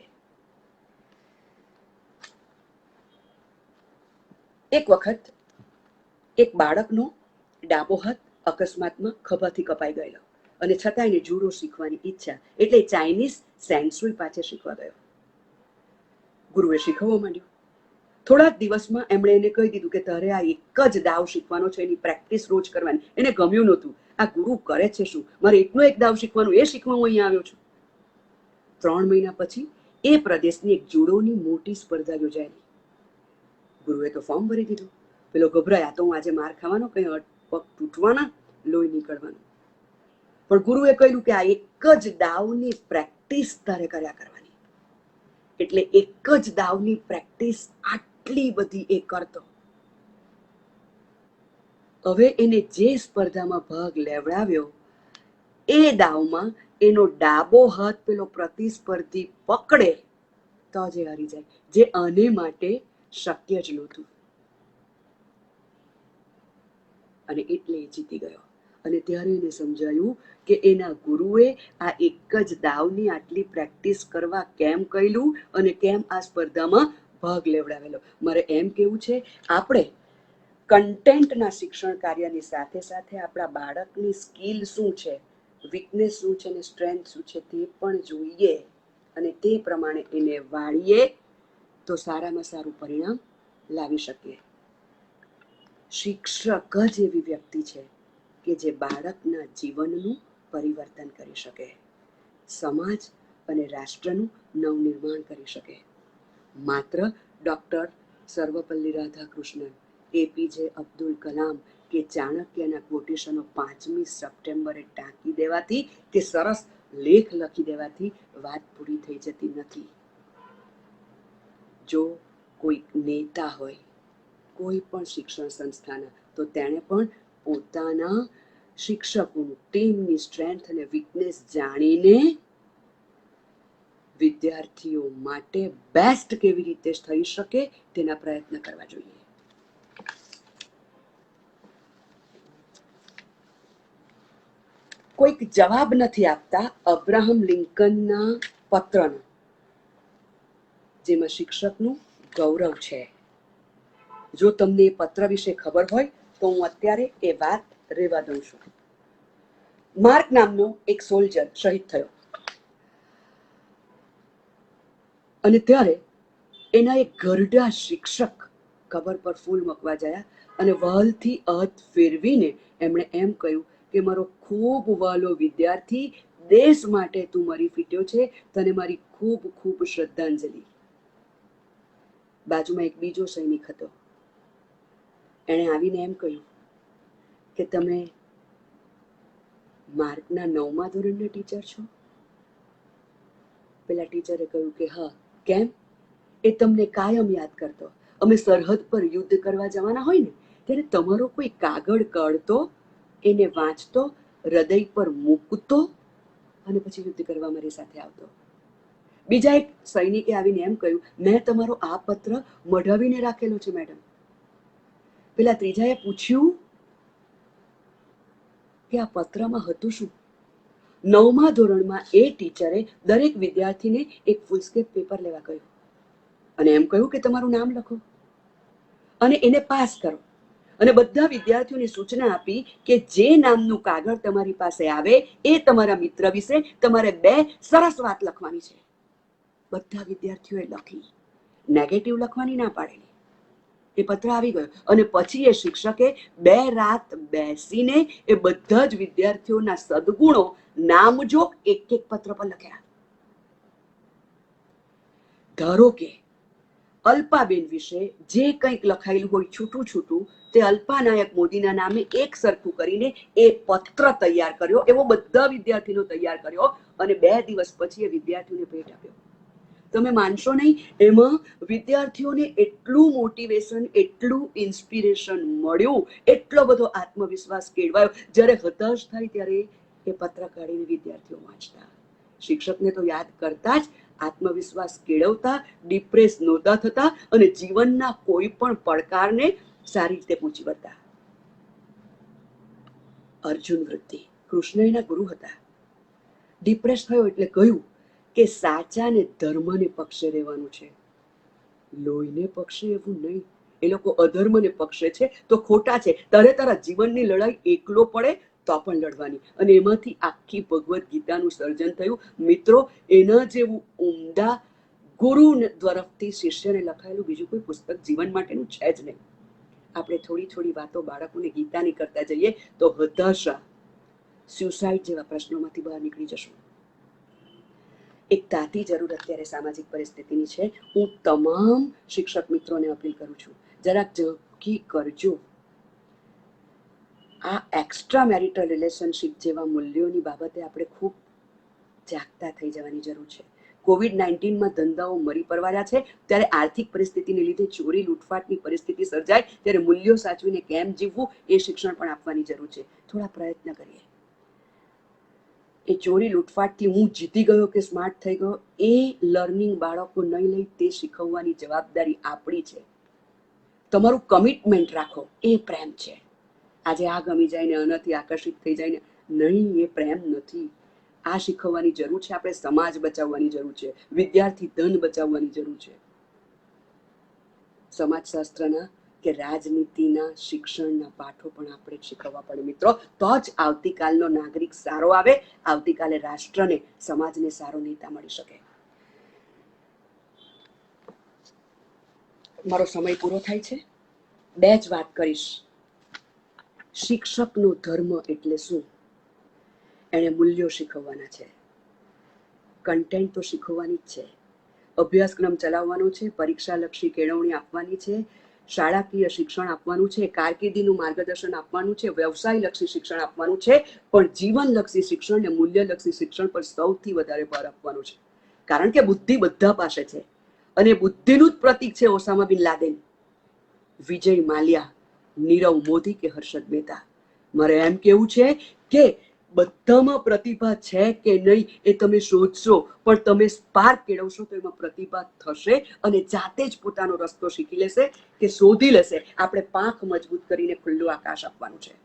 [SPEAKER 1] એક વખત એક બાળકનો ડાબો હાથ અકસ્માતમાં ખભાથી કપાઈ ગયેલો, અને છતાં એને જુડો શીખવાની ઈચ્છા, એટલે ચાઇનીઝ સેન્સુઈ પાસે શીખવા ગયો. ગુરુએ શીખવવા માંડ્યું. થોડા જ દિવસમાં એમણે એને કહી દીધું કે તારે આ એક જ દાવ શીખવાનો છે, એની પ્રેક્ટિસ રોજ કરવાની. એને ગમ્યું નહોતું, આ ગુરુ કરે છે શું, મારે એકનો એક દાવ શીખવાનું, એ શીખવા હું અહીંયા આવ્યો છું. 3 મહિના પછી એ પ્રદેશની એક જુડોની મોટી સ્પર્ધા યોજાયેલી. ગુરુએ તો ફોર્મ ભરી દીધું. પેલો ગભરાયા, તો હું આજે માર ખાવાનો, કઈ પગ તૂટવાના, લોહી નીકળવાનું. પણ ગુરુએ કહ્યું કે આ એક જ દાવની પ્રેક્ટિસ તારે કર્યા કરવાની. એટલે એક જ દાવની પ્રેક્ટિસ આટલી બધી એ કરતો. હવે એને જે સ્પર્ધામાં ભાગ લેવડાવ્યો એ દાવમાં એનો ડાબો હાથ પેલો પ્રતિસ્પર્ધી પકડે તો જ એ હારી જાય, જે આને માટે શક્ય જ નહોતું. અને એટલે એ જીતી ગયો. અને ત્યારે એને સમજાયું કે એના ગુરુએ આ એક જ દાવની આટલી પ્રેક્ટિસ કરવા કેમ કહ્યું અને કેમ આ સ્પર્ધામાં ભાગ લેવડાવેલો. મારે એમ કેવું છે, આપણે કન્ટેન્ટના શિક્ષણ કાર્યની સાથે સાથે આપણા બાળકની સ્કિલ શું છે, વીકનેસ શું છે અને સ્ટ્રેન્થ શું છે તે પણ જોઈએ, અને તે પ્રમાણે એને વાળીએ તો સારામાં સારું પરિણામ લાવી શકીએ. શિક્ષક જ એવી વ્યક્તિ છે કે જે બાળકના જીવનનું પરિવર્તન કરી શકે, સમાજ અને રાષ્ટ્રનું નવનિર્માણ કરી શકે. માત્ર ડૉક્ટર સર્વપલ્લી રાધાકૃષ્ણન, એપીજે અબ્દુલ કલામ કે ચાણક્યના કોટેશનો 5મી સપ્ટેમ્બરે ટાંકી દેવાથી કે સરસ લેખ લખી દેવાથી વાત પૂરી થઈ જતી નથી. જો કોઈ નેતા હોય કોઈ પણ શિક્ષણ સંસ્થાના, તો તેણે પણ પોતાના શિક્ષકોનું, ટીમની સ્ટ્રેન્થ અને વીકનેસ જાણીને વિદ્યાર્થીઓ માટે બેસ્ટ કેવી રીતે થઈ શકે તેના પ્રયત્ન કરવા જોઈએ. કોઈક જવાબ નથી આપતા અબ્રાહમ લિંકનના પત્રનો, જેમાં શિક્ષકનું ગૌરવ છે. જો તમને એ પત્ર વિશે ખબર હોય તો હું અત્યારે એ વાત રહેવા દઉં છું. માર્ક નામનો એક સોલ્જર શહીદ થયો અને ત્યારે એના એક ઘરડા શિક્ષક કબર પર ફૂલ મૂકવા ગયા અને વહાલથી હાથ ફેરવીને એમણે એમ કહ્યું કે મારો ખૂબ વહાલો વિદ્યાર્થી, દેશ માટે તું મરી ફીટ્યો છે, તને મારી ખૂબ ખૂબ શ્રદ્ધાંજલિ. બાજુમાં એક બીજો સૈનિક હતો. એણે આવીને એમ કહ્યું કે તમે માર્કના 9મા ધોરણના ટીચર છો? પેલા ટીચરે કહ્યું કે હા. કેમ? એ તમને કાયમ યાદ કરતો. અમે સરહદ પર યુદ્ધ કરવા જવાના હોય ને ત્યારે તમારો કોઈ કાગળ કાઢતો, એને વાંચતો, હૃદય પર મૂકતો અને પછી યુદ્ધ કરવા મારી સાથે આવતો. બીજા એક સૈનિકે આવીને એમ કહ્યું, મેં તમારો આ પત્ર મઢાવીને રાખેલો છે મેડમ. પેલા ત્રીજાએ પૂછ્યું કે આ પત્રમાં હતું શું? 9મા ધોરણમાં એ ટીચરે દરેક વિદ્યાર્થીને એક ફૂલસ્કેપ પેપર લેવા કહ્યું અને એમ કહ્યું કે તમારું નામ લખો અને એને પાસ કરો. અને બધા વિદ્યાર્થીઓને સૂચના આપી કે જે નામનું કાગળ તમારી પાસે આવે એ તમારા મિત્ર વિશે તમારે 2 સરસ વાત લખવાની છે. બધા વિદ્યાર્થીઓએ લખી. નેગેટિવ લખવાની ના પાડેલી. એ પત્ર આવી ગયો અને પછી એ શિક્ષકે 2 રાત બેસીને એ બધા જ વિદ્યાર્થીઓના સદગુણો નામજોગ એક એક પત્ર પર લખ્યા. ધારો કે અલ્પાબેન વિશે જે કંઈક લખાયેલું હોય છૂટું છૂટું, તે અલ્પાનાયક મોદીના નામે એક સરખું કરીને એ પત્ર તૈયાર કર્યો. એવો બધા વિદ્યાર્થીઓ તૈયાર કર્યો અને 2 દિવસ પછી એ વિદ્યાર્થીઓને ભેટ આપ્યો. તમે માનશો નહીં, એમાં વિદ્યાર્થીઓને એટલું મોટિવેશન, એટલું ઇન્સ્પિરેશન મળ્યું, એટલો બધો આત્મવિશ્વાસ કેળવાયો. જ્યારે હતાશ થાય ત્યારે એ પત્ર કાઢીને વિદ્યાર્થીઓ વાંચતા. શિક્ષકને તો યાદ કરતા જ આત્મવિશ્વાસ કેળવતા, ડિપ્રેસ નહોતા થતા અને જીવનના કોઈ પણ પડકારને સારી રીતે પહોંચી વળતા. અર્જુન વૃત્તિ કૃષ્ણના ગુરુ હતા. ડિપ્રેસ થયો એટલે કહ્યું કે સાચા ને ધર્મને પક્ષે રહેવાનું છે, લોહીને પક્ષે એવું નહીં. એ લોકો અધર્મને પક્ષે છે તો ખોટા છે. તારા જીવનની લડાઈ એકલો પડે તો પણ લડવાની. અને એમાંથી આખી ભગવદ્ ગીતાનું સર્જન થયું. મિત્રો, એના જેવું ઉમદા ગુરુ તરફથી શિષ્યને લખાયેલું બીજું કોઈ પુસ્તક જીવન માટેનું છે જ નહીં. આપણે થોડી થોડી વાતો બાળકોને ગીતાની કરતા જઈએ તો હતાશા, સ્યુસાઇડ જેવા પ્રશ્નોમાંથી બહાર નીકળી જશું. એક તાતી જરૂર અત્યારે સામાજિક પરિસ્થિતિની છે. હું તમામ શિક્ષક મિત્રોને અપીલ કરું છું, જરાક ઝડપી કરજો. આ એક્સ્ટ્રા મેરિટલ રિલેશનશિપ જેવા મૂલ્યોની બાબતે આપણે ખૂબ જાગતા થઈ જવાની જરૂર છે. COVID-19માં ધંધાઓ મરી પરવાર્યા છે, ત્યારે આર્થિક પરિસ્થિતિને લીધે ચોરી લૂંટફાટની પરિસ્થિતિ સર્જાય ત્યારે મૂલ્યો સાચવીને કેમ જીવવું એ શિક્ષણ પણ આપવાની જરૂર છે. થોડા પ્રયત્ન કરીએ. એ ચોરી લૂંટફાટથી હું જીતી ગયો કે સ્માર્ટ થઈ ગયો એ લર્નિંગ બાળકો નહીં લઈ તે શીખવવાની જવાબદારી આપણી છે. તમારું કમિટમેન્ટ રાખો, એ પ્રેમ છે. આજે આ ગમી જાય ને આનાથી આકર્ષિત થઈ જાય ને, નહીં, એ પ્રેમ નથી. આ શીખવવાની જરૂર છે. આપણે સમાજ બચાવવાની જરૂર છે, વિદ્યાર્થી ધન બચાવવાની જરૂર છે. સમાજશાસ્ત્રના કે રાજનીતિના શિક્ષણના પાઠો પણ આપણે શીખવવા પડે મિત્રો. તો જ આવતીકાલનો નાગરિક સારો આવે, આવતીકાલે રાષ્ટ્રને, સમાજને સારો નેતા મળી શકે. મારો સમય પૂરો થાય છે. 2 જ વાત કરીશ. શિક્ષકનો ધર્મ એટલે શું? એને મૂલ્યો શીખવવાના છે, કન્ટેન્ટ તો શીખવવાની જ છે, અભ્યાસક્રમ ચલાવવાનો છે, પરીક્ષાલક્ષી કેળવણી આપવાની છે, શાળાકીય શિક્ષણ આપવાનું છે, કારકિર્દીનું માર્ગદર્શન આપવાનું છે, વ્યવસાયલક્ષી શિક્ષણ આપવાનું છે, પણ જીવનલક્ષી શિક્ષણ ને મૂલ્યલક્ષી શિક્ષણ પર સૌથી વધારે ભાર આપવાનો છે. કારણ કે બુદ્ધિ બધા પાસે છે અને બુદ્ધિનું જ પ્રતીક છે ઓસામા બિન લાદેન. વિજય માલ્યા, નીરવ મોદી કે હર્ષદ મહેતા. મારે એમ કેવું છે કે બધામાં પ્રતિભા છે કે નહીં એ તમે શોધશો, પણ તમે સ્પાર્ક કેળવશો તો એમાં પ્રતિભા થશે અને જાતે જ પોતાનો રસ્તો શીખી લેશે કે શોધી લેશે. આપણે પાંખ મજબૂત કરીને ખુલ્લું આકાશ આપવાનું છે.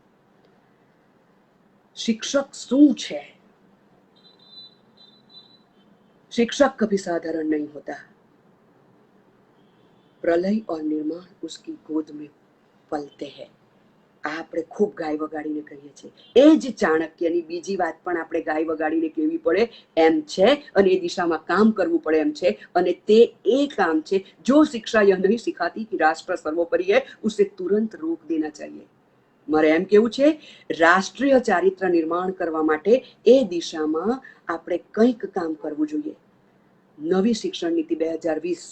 [SPEAKER 1] शिक्षक શું છે? शिक्षक कभी साधारण नहीं होता. प्रलय और निर्माण उसकी गोद में पलते हैं. આ આપણે ખૂબ ગાય વગાડીને કહીએ છીએ. એ જ ચાણક્યની બીજી વાત પણ આપણે ગાય વગાડીને કહેવી પડે એમ છે અને એ દિશામાં કામ કરવું પડે એમ છે. અને તે એ કામ છે, જો शिक्षा यह नहीं सिखाती कि राष्ट्र सर्वोपरि है, उसे तुरंत रोक देना चाहिए. મારે એમ કેવું છે, રાષ્ટ્રીય ચારિત્ર નિર્માણ કરવા માટે એ દિશામાં આપણે કંઈક કામ કરવું જોઈએ. નવી શિક્ષણ નીતિ 2020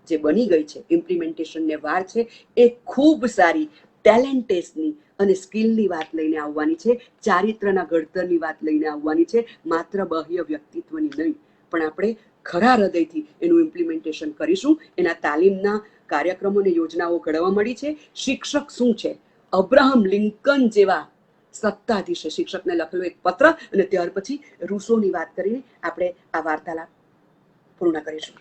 [SPEAKER 1] જે બની ગઈ છે, ઇમ્પ્લિમેન્ટેશનને વાર છે. એ ખૂબ સારી ટેલેન્ટ ટેસ્ટની અને સ્કિલની વાત લઈને આવવાની છે, ચારિત્રના ઘડતરની વાત લઈને આવવાની છે. માત્ર બાહ્ય વ્યક્તિત્વની નહીં, પણ આપણે ખરા હૃદયથી એનું ઇમ્પ્લિમેન્ટેશન કરીશું. એના તાલીમના કાર્યક્રમો અને યોજનાઓ ઘડવા મળી છે. શિક્ષક શું છે? અબ્રાહમ લિંકન જેવા સત્તાધીશે શિક્ષકને લખેલો એક પત્ર, અને ત્યાર પછી રૂસોની વાત કરીને આપણે આ વાર્તાલાપ પૂર્ણ કરીશું.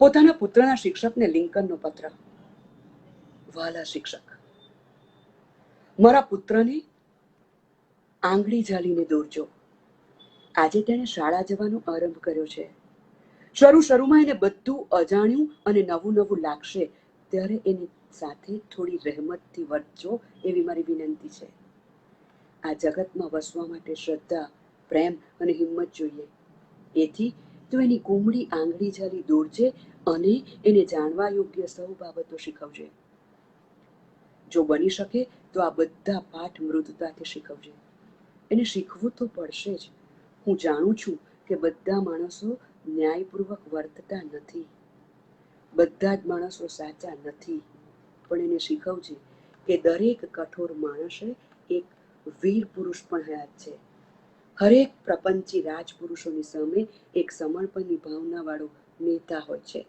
[SPEAKER 1] પોતાના પુત્રના શિક્ષકને લિંકનનો પત્ર. વાલા શિક્ષક, મારા પુત્રને આંગળી ઝાલીને દોરજો. આજે તેણે શાળા જવાનો આરંભ કર્યો છે. શરૂમાં એને બધું અજાણ્યું અને નવું નવું લાગશે, ત્યારે એની સાથે થોડી રહેમતથી વર્તજો એવી મારી વિનંતી છે. આ જગતમાં વસવા માટે શ્રદ્ધા, પ્રેમ અને હિંમત જોઈએ. એથી તો એની કુમળી આંગળી ઝાલી દોરજે અને એને જાણવા યોગ્ય સૌ બાબતો શીખવજે. જો બની શકે તો આ બધા પાઠ મૃદુતાથી શીખવજે. એને શીખવું તો પડશે જ. હું જાણું છું કે બધા માણસો ન્યાયપૂર્વક વર્તતા નથી, બધા જ માણસો સાચા નથી, પણ એને શીખવજે કે દરેક કઠોર માણસે એક વીર પુરુષ પણ હયાત છે. હરેક પ્રપંચી રાજપુરુષોની સામે એક સમર્પણની ભાવનાવાળો નેતા હોય છે,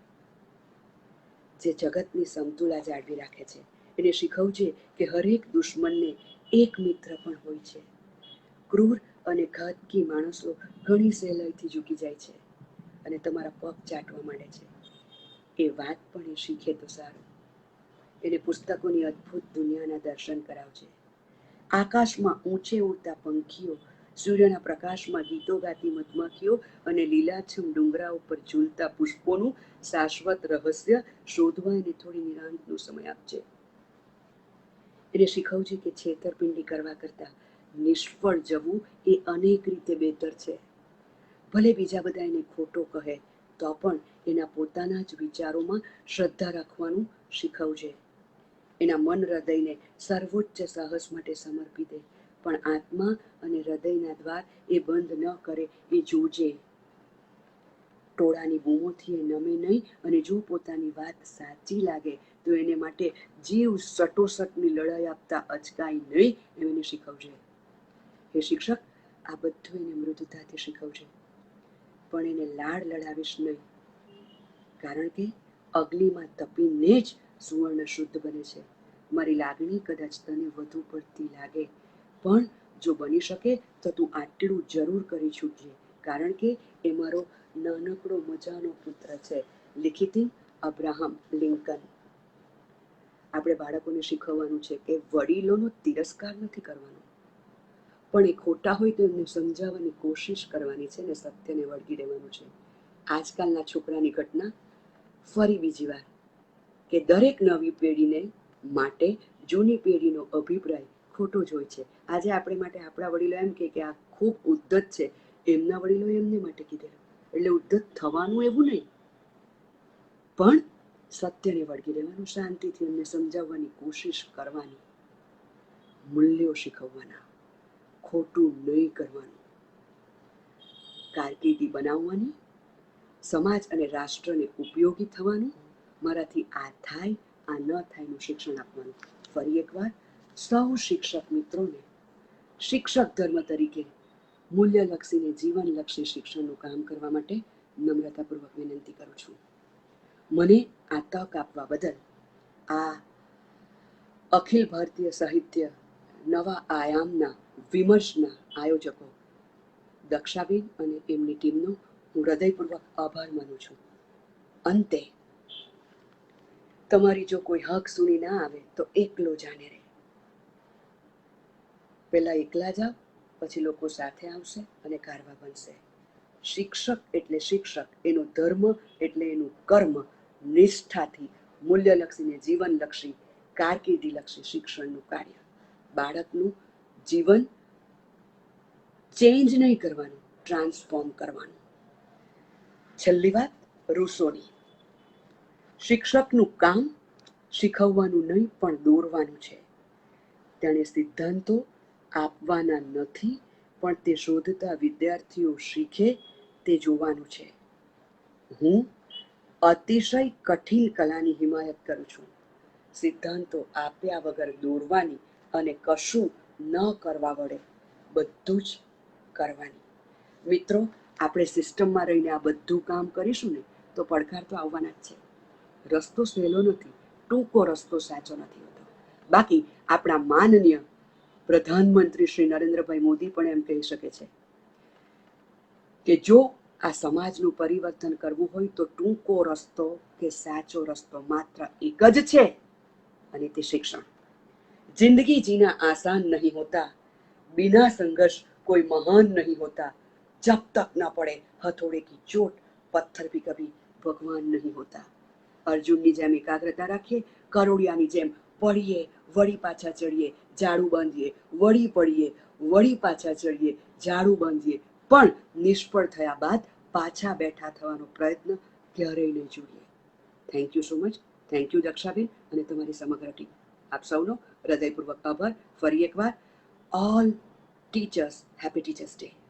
[SPEAKER 1] જે જગતની સમતુલા જાળવી રાખે છે. એને શીખવજે કે હરેક દુશ્મનને એક મિત્ર પણ હોય છે. ક્રૂર અને ઘાતકી માણસો ઘણી સહેલાઈથી ઝૂકી જાય છે અને તમારા પગ ચાટવા માંડે છે. એ વાત પણ એ શીખે તો સારું. એને પુસ્તકોની અદ્ભુત દુનિયાના દર્શન કરાવજે. આકાશમાં ઊંચે ઉડતા પંખીઓ, સૂર્યના પ્રકાશમાં ગીતો ગાતી મધમાખીઓ અને લીલાછમ ડુંગરા ઉપર ઝૂલતા પુષ્પોનું શાશ્વત રહસ્ય શોધવા એને થોડી નિરાંતનો સમય આપજે. એને શીખવજે કે છેતરપિંડી કરવા કરતા નિષ્ફળ જવું એ અનેક રીતે બહેતર છે. ભલે બીજા બધા એને ખોટો કહે તો પણ એના પોતાના જ વિચારોમાં શ્રદ્ધા રાખવાનું શીખવજે. એના મન હૃદયને સર્વોચ્ચ સાહસ માટે સમર્પી દે, પણ આત્મા અને હૃદયના દ્વાર એ બંધ ન કરે એ જોજે. ટોળાની બૂમોથી એ નમે નહીં, અને જો પોતાની વાત સાચી લાગે તો એને માટે જીવ સટોસટની લડાઈ આપતા અચકાય નહીં, એમ એને શીખવજે. હે શિક્ષક, આ બધું એને મૃદુતાથી શીખવજે, પણ એને લાડ લડાવીશ નહીં, કારણ કે અગ્નિમાં તપીને જ સુવર્ણ શુદ્ધ બને છે. મારી લાગણી કદાચ તને વધુ પડતી લાગે, પણ જો બની શકે તો તું આટલું જરૂર કરી છૂટજે, કારણ કે એ મારો નાનકડો મજાનો પુત્ર છે. લિખિતિન અબ્રાહમ લિંકન. આપણે બાળકોને શીખવવાનું છે કે વડીલોનો તિરસ્કાર નથી કરવાનો, પણ એ ખોટા હોય તો એમને સમજાવવાની કોશિશ કરવાની છે ને સત્યને વળગી રહેવાનું છે. આજકાલના છોકરાની ઘટના ફરી બીજી વાર કે દરેક નવી પેઢીને માટે જૂની પેઢીનો અભિપ્રાય ખોટો જ હોય છે. આજે આપણે માટે આપણા વડીલો એમ કે આ ખૂબ ઉદ્ધત છે, એમના વડીલો એમને માટે કીધેલું, એટલે ઉદ્ધત થવાનું એવું નહીં, પણ સત્યને વળગી રહેવાનું, શાંતિથી એમને સમજાવવાની કોશિશ કરવાની, મૂલ્યો શીખવવાના, ખોટું નહીં કરવાનું, કારકિર્દી બનાવવાની, સમાજ અને રાષ્ટ્રને ઉપયોગી થવાનું, મારાથી આ થાય આ ન થાયનું શિક્ષણ આપવાનું. ફરી એકવાર સૌ શિક્ષક મિત્રોને શિક્ષક ધર્મ તરીકે મૂલ્યલક્ષી ને જીવનલક્ષી શિક્ષણનું કામ કરવા માટે નમ્રતાપૂર્વક વિનંતી કરું છું. મને આ તક આપવા બદલ આ અખિલ ભારતીય સાહિત્ય નવા આયામના વિમર્શના આયોજકો દક્ષાબેન અને એમની ટીમનો હું હૃદયપૂર્વક આભાર માનું છું. અંતે તમારી જો કોઈ હક સુની ના આવે તો એકલો જાને રહે. પહેલા એકલા જાઓ, પછી લોકો સાથે આવશે અને કારવા બનશે. શિક્ષક એટલે શિક્ષક, એનો ધર્મ એટલે એનું કર્મ, નિષ્ઠાથી મૂલ્યલક્ષી ને જીવનલક્ષી કારકિર્દીલક્ષી શિક્ષણનું કાર્ય. બાળકનું જીવન ચેન્જ નહીં કરવાનું, ટ્રાન્સફોર્મ કરવાનું. છેલ્લી વાત રૂસોની. શિક્ષકનું કામ શીખવવાનું નહીં પણ દોરવાનું છે. તેણે સિદ્ધાંતો આપવાના નથી, પણ તે શોધતા વિદ્યાર્થીઓ શીખે તે જોવાનું છે. હું અતિશય કઠિન કલાની હિમાયત કરું છું. સિદ્ધાંતો આપ્યા વગર દોરવાની અને કશું ન કરવા વડે બધું જ કરવાની. મિત્રો, આપણે સિસ્ટમમાં રહીને આ બધું કામ કરીશું ને તો પડકાર તો આવવાના જ છે. રસ્તો સહેલો નથી, ટૂંકો રસ્તો સાચો નથી હોતો. બાકી આપણા માનનીય પ્રધાનમંત્રી શ્રી નરેન્દ્રભાઈ મોદી પણ એમ કહી શકે છે કે જો આ સમાજનું પરિવર્તન કરવું હોય તો ટૂંકો રસ્તો કે સાચો રસ્તો માત્ર એક જ છે, અને તે શિક્ષણ. जिंदगी जीना आसान नहीं होता, बिना संघर्ष कोई महान नहीं होता, जब तक ना પડે हथौड़े की चोट पत्थर भी कभी भगवान नहीं होता. અર્જુનની જેમ એકાગ્રતા રાખીએ, કરોડિયાની જેમ પડીએ વળી પાછા ચડીએ, ઝાડુ બાંધીએ, વળી પડીએ વળી પાછા ચડીએ, ઝાડુ બાંધીએ, પણ નિષ્ફળ થયા બાદ પાછા બેઠા થવાનો પ્રયત્ન ક્યારેય નહીં છોડીએ. Thank you so much. Thank you દક્ષાબેન અને તમારી સમગ્ર ટીમ. આપ સૌનો હૃદયપૂર્વક આભાર. ફરી એકવાર all teachers happy teachers day.